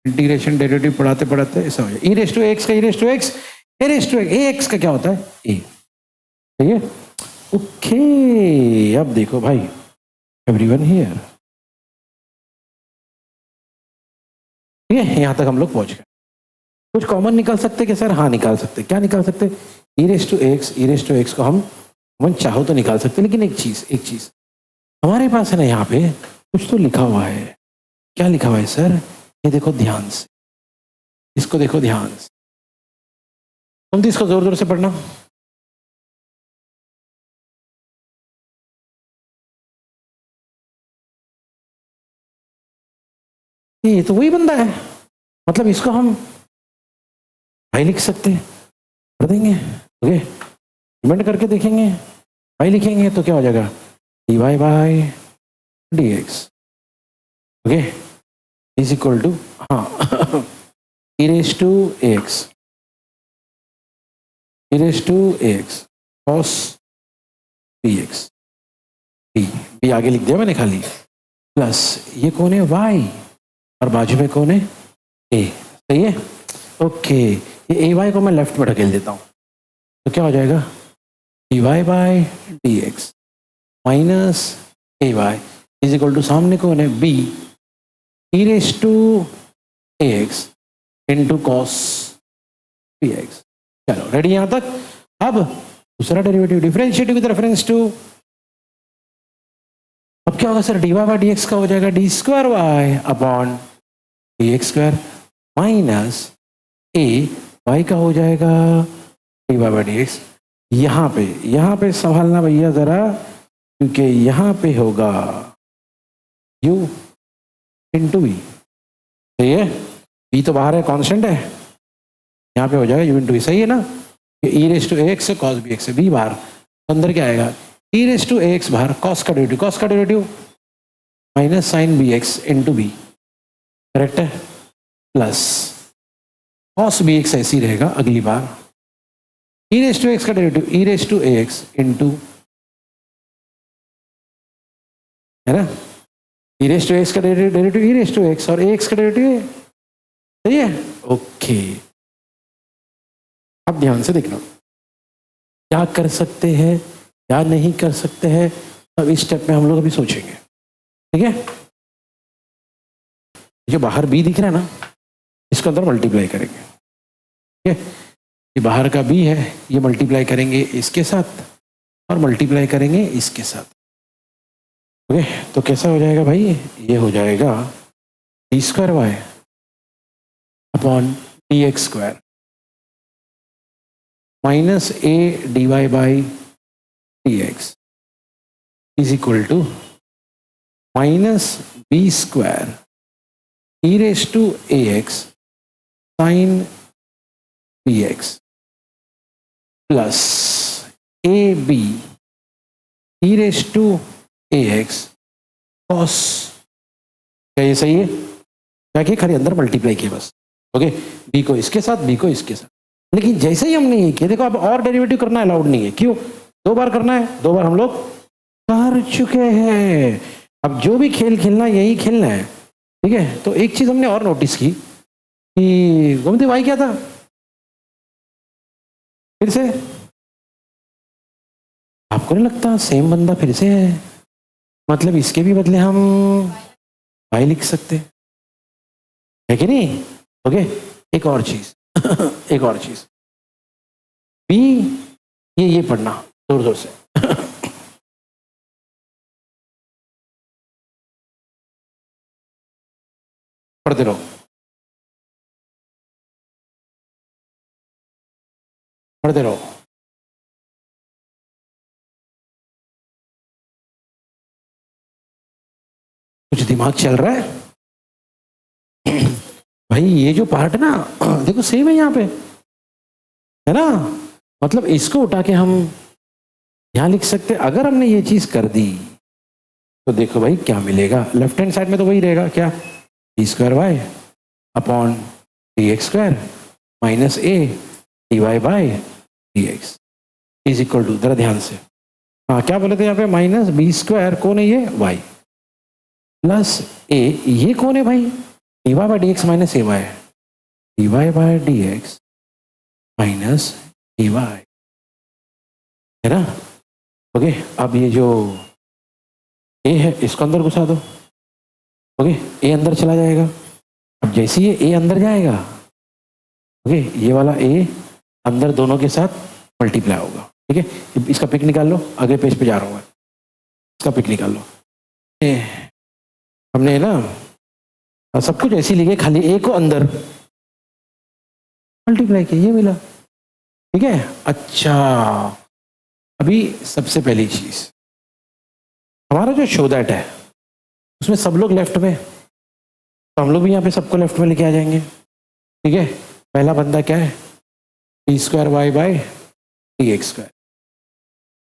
इंटीग्रेशन डेरिवेटिव पढ़ाते पढ़ाते ऐसा हो जाए, ई रेस टू एक्स का e raise to x, a raise to a x का क्या होता है? ए, ठीक है, ओके। अब देखो भाई, एवरीवन हियर, ठीक है, यहां तक हम लोग पहुंच गए। कुछ कॉमन निकाल सकते क्या सर? हाँ निकाल सकते। क्या निकाल सकते? ई रेस टू एक्स को हम चाहो तो निकाल सकते, लेकिन एक चीज हमारे पास है ना, यहाँ पे कुछ तो लिखा हुआ है। क्या लिखा हुआ है सर? ये देखो ध्यान से, इसको देखो ध्यान से, तुम तो इसको जोर जोर से पढ़ना। ये तो वही बंदा है, मतलब इसको हम भाई लिख सकते हैं, कर देंगे, ओके, कमेंट करके देखेंगे, भाई लिखेंगे तो क्या हो जाएगा? D y by d x, okay, is equal to, हाँ e raise to x, e raise to x cos b x, b आगे लिख दिया मैंने खाली, प्लस ये कौन है? वाई, और बाजू में कौन है? ए, सही है, ओके। ये ए वाई को मैं लेफ्ट में ढकेल देता हूँ, तो क्या हो जाएगा? D y by d x minus a y is equal to, सामने कौन है? B, e raise to a x into cos b x. चलो रेडी यहां तक। अब दूसरा derivative, differentiative with reference to, अब क्या होगा sir? D y by d x का हो जाएगा d square y upon d x square minus a y का हो जाएगा d y by d x. यहाँ पे संभालना भैया जरा, क्योंकि यहाँ पे होगा u इंटू वी, सही है, v तो बाहर है, कांस्टेंट है, यहाँ पे हो जाएगा u इंटू वी, सही है ना। E raise to x cos b x, b बाहर, तो अंदर क्या आएगा? ई रेस टू एक्स बाहर, कॉस का derivative minus sine b x into b, correct है, प्लस कॉस बी एक्स ऐसी रहेगा अगली बार, ई रेस टू एक्स का derivative e raise to x into, है ना, ई रेस टू एक्स का derivative e raise to x, और एक्स का डेरिवेटिव, सही है, ओके। अब ध्यान से देखना, क्या कर सकते हैं क्या नहीं कर सकते हैं, अब इस स्टेप में हम लोग अभी सोचेंगे, ठीक है। जो बाहर बी दिख रहा है ना, इसको अंदर मल्टीप्लाई करेंगे, ठीक है, ये बाहर का बी है, ये मल्टीप्लाई करेंगे इसके साथ और मल्टीप्लाई करेंगे इसके साथ, ओके। तो कैसा हो जाएगा भाई? ये हो जाएगा d square y upon d x square minus a d y by d x is equal to minus b square e raise to a x sine b x plus a b e raise to a x cos, क्या ये सही है? क्या कि खाली अंदर मल्टीप्लाई किया बस, ओके, बी को इसके साथ बी को इसके साथ। लेकिन जैसे ही हमने ये किया, देखो अब और डेरिवेटिव करना अलाउड नहीं है, क्यों? 2 बार करना है, 2 बार हम लोग कर चुके हैं, अब जो भी खेल खेलना यही खेलना है, ठीक है। तो एक चीज हमने और नोटिस की कि गोमती भाई क्या था, फिर से आपको नहीं लगता सेम बंदा फिर से है? मतलब इसके भी बदले हम भाई लिख सकते हैं, है कि नहीं? ओके, एक और चीज एक और चीज बी, ये पढ़ना जोर जोर से पढ़ते रहो, पढ़ते रहो। कुछ दिमाग चल रहा है भाई? ये जो पार्ट है ना, देखो सेम है यहाँ पे, है ना? मतलब इसको उठा के हम यहां लिख सकते, अगर हमने ये चीज कर दी तो देखो भाई क्या मिलेगा। लेफ्ट हैंड साइड में तो वही रहेगा, क्या? D square y upon d x square minus a d y by d x is equal to, जरा ध्यान से, हाँ क्या बोले थे यहाँ पे? माइनस बी स्क्वायर, कौन है ये? वाई, प्लस ए, ये कौन है भाई? D y by d x minus a y, d y by d x minus d y, है ना? ओके, अब ये जो ए है इसको अंदर घुसा दो। ओके, ए अंदर चला जाएगा। अब जैसे ये ए अंदर जाएगा, ओके, ये वाला ए अंदर दोनों के साथ मल्टीप्लाई होगा। ठीक है, इसका पिक निकाल लो, अगले पेज पे जा रहा हूँ मैं, इसका पिक निकाल लो। हमने ना सब कुछ ऐसे लिखे, खाली ए को अंदर मल्टीप्लाई किया, ये मिला। ठीक है, अच्छा अभी सबसे पहली चीज, हमारा जो शो दैट है उसमें सब लोग लेफ्ट में, तो हम लोग भी यहाँ पे सबको लेफ्ट में लेके आ जाएंगे। ठीक है, पहला बंदा क्या है? D square y by d x square,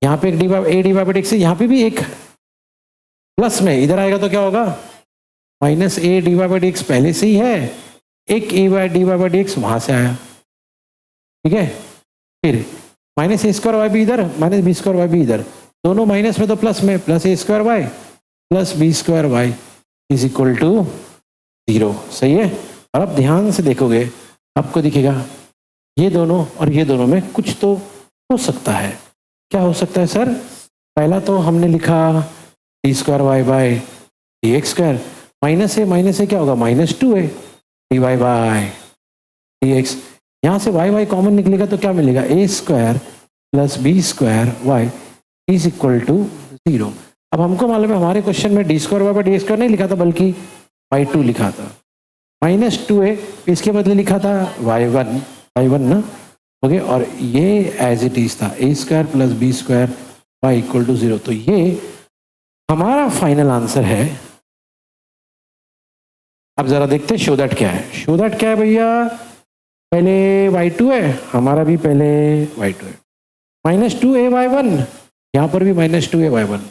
यहाँ पे एक d by a d by x, यहाँ पे भी एक प्लस में, इधर आएगा तो क्या होगा? Minus a d by d x पहले से ही है, एक a by d by d x वहां से आया। ठीक है, फिर माइनस ए स्क्वायर वाई भी इधर, माइनस बी स्क्वायर वाई भी इधर, दोनों माइनस में तो प्लस में, plus a square y plus b square y is equal to 0। सही है? और अब ध्यान से देखोगे आपको दिखेगा ये दोनों और ये दोनों में कुछ तो हो सकता है। क्या हो सकता है सर? पहला तो हमने लिखा d square y by d x square, minus से क्या होगा? Minus 2a d y by d x, यहाँ से वाई वाई कॉमन निकलेगा तो क्या मिलेगा? A square plus b square y is equal to 0। अब हमको मालूम है हमारे क्वेश्चन में d square y by d square नहीं लिखा था, बल्कि y2 लिखा था, माइनस 2a इसके बदले लिखा था y1 ना। ओके, और ये एज इट इज था a square plus b square y equal to 0। तो ये हमारा फाइनल आंसर है। अब जरा देखते हैं शो दैट क्या है। शो दैट क्या है भैया? पहले y2 है, हमारा भी पहले y2 है, माइनस 2a y1, यहाँ पर भी माइनस 2a y1,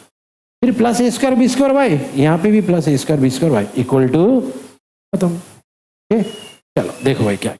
फिर plus a square b square y, यहाँ पे भी plus a square b square y equal to खत्म। चलो देखो भाई क्या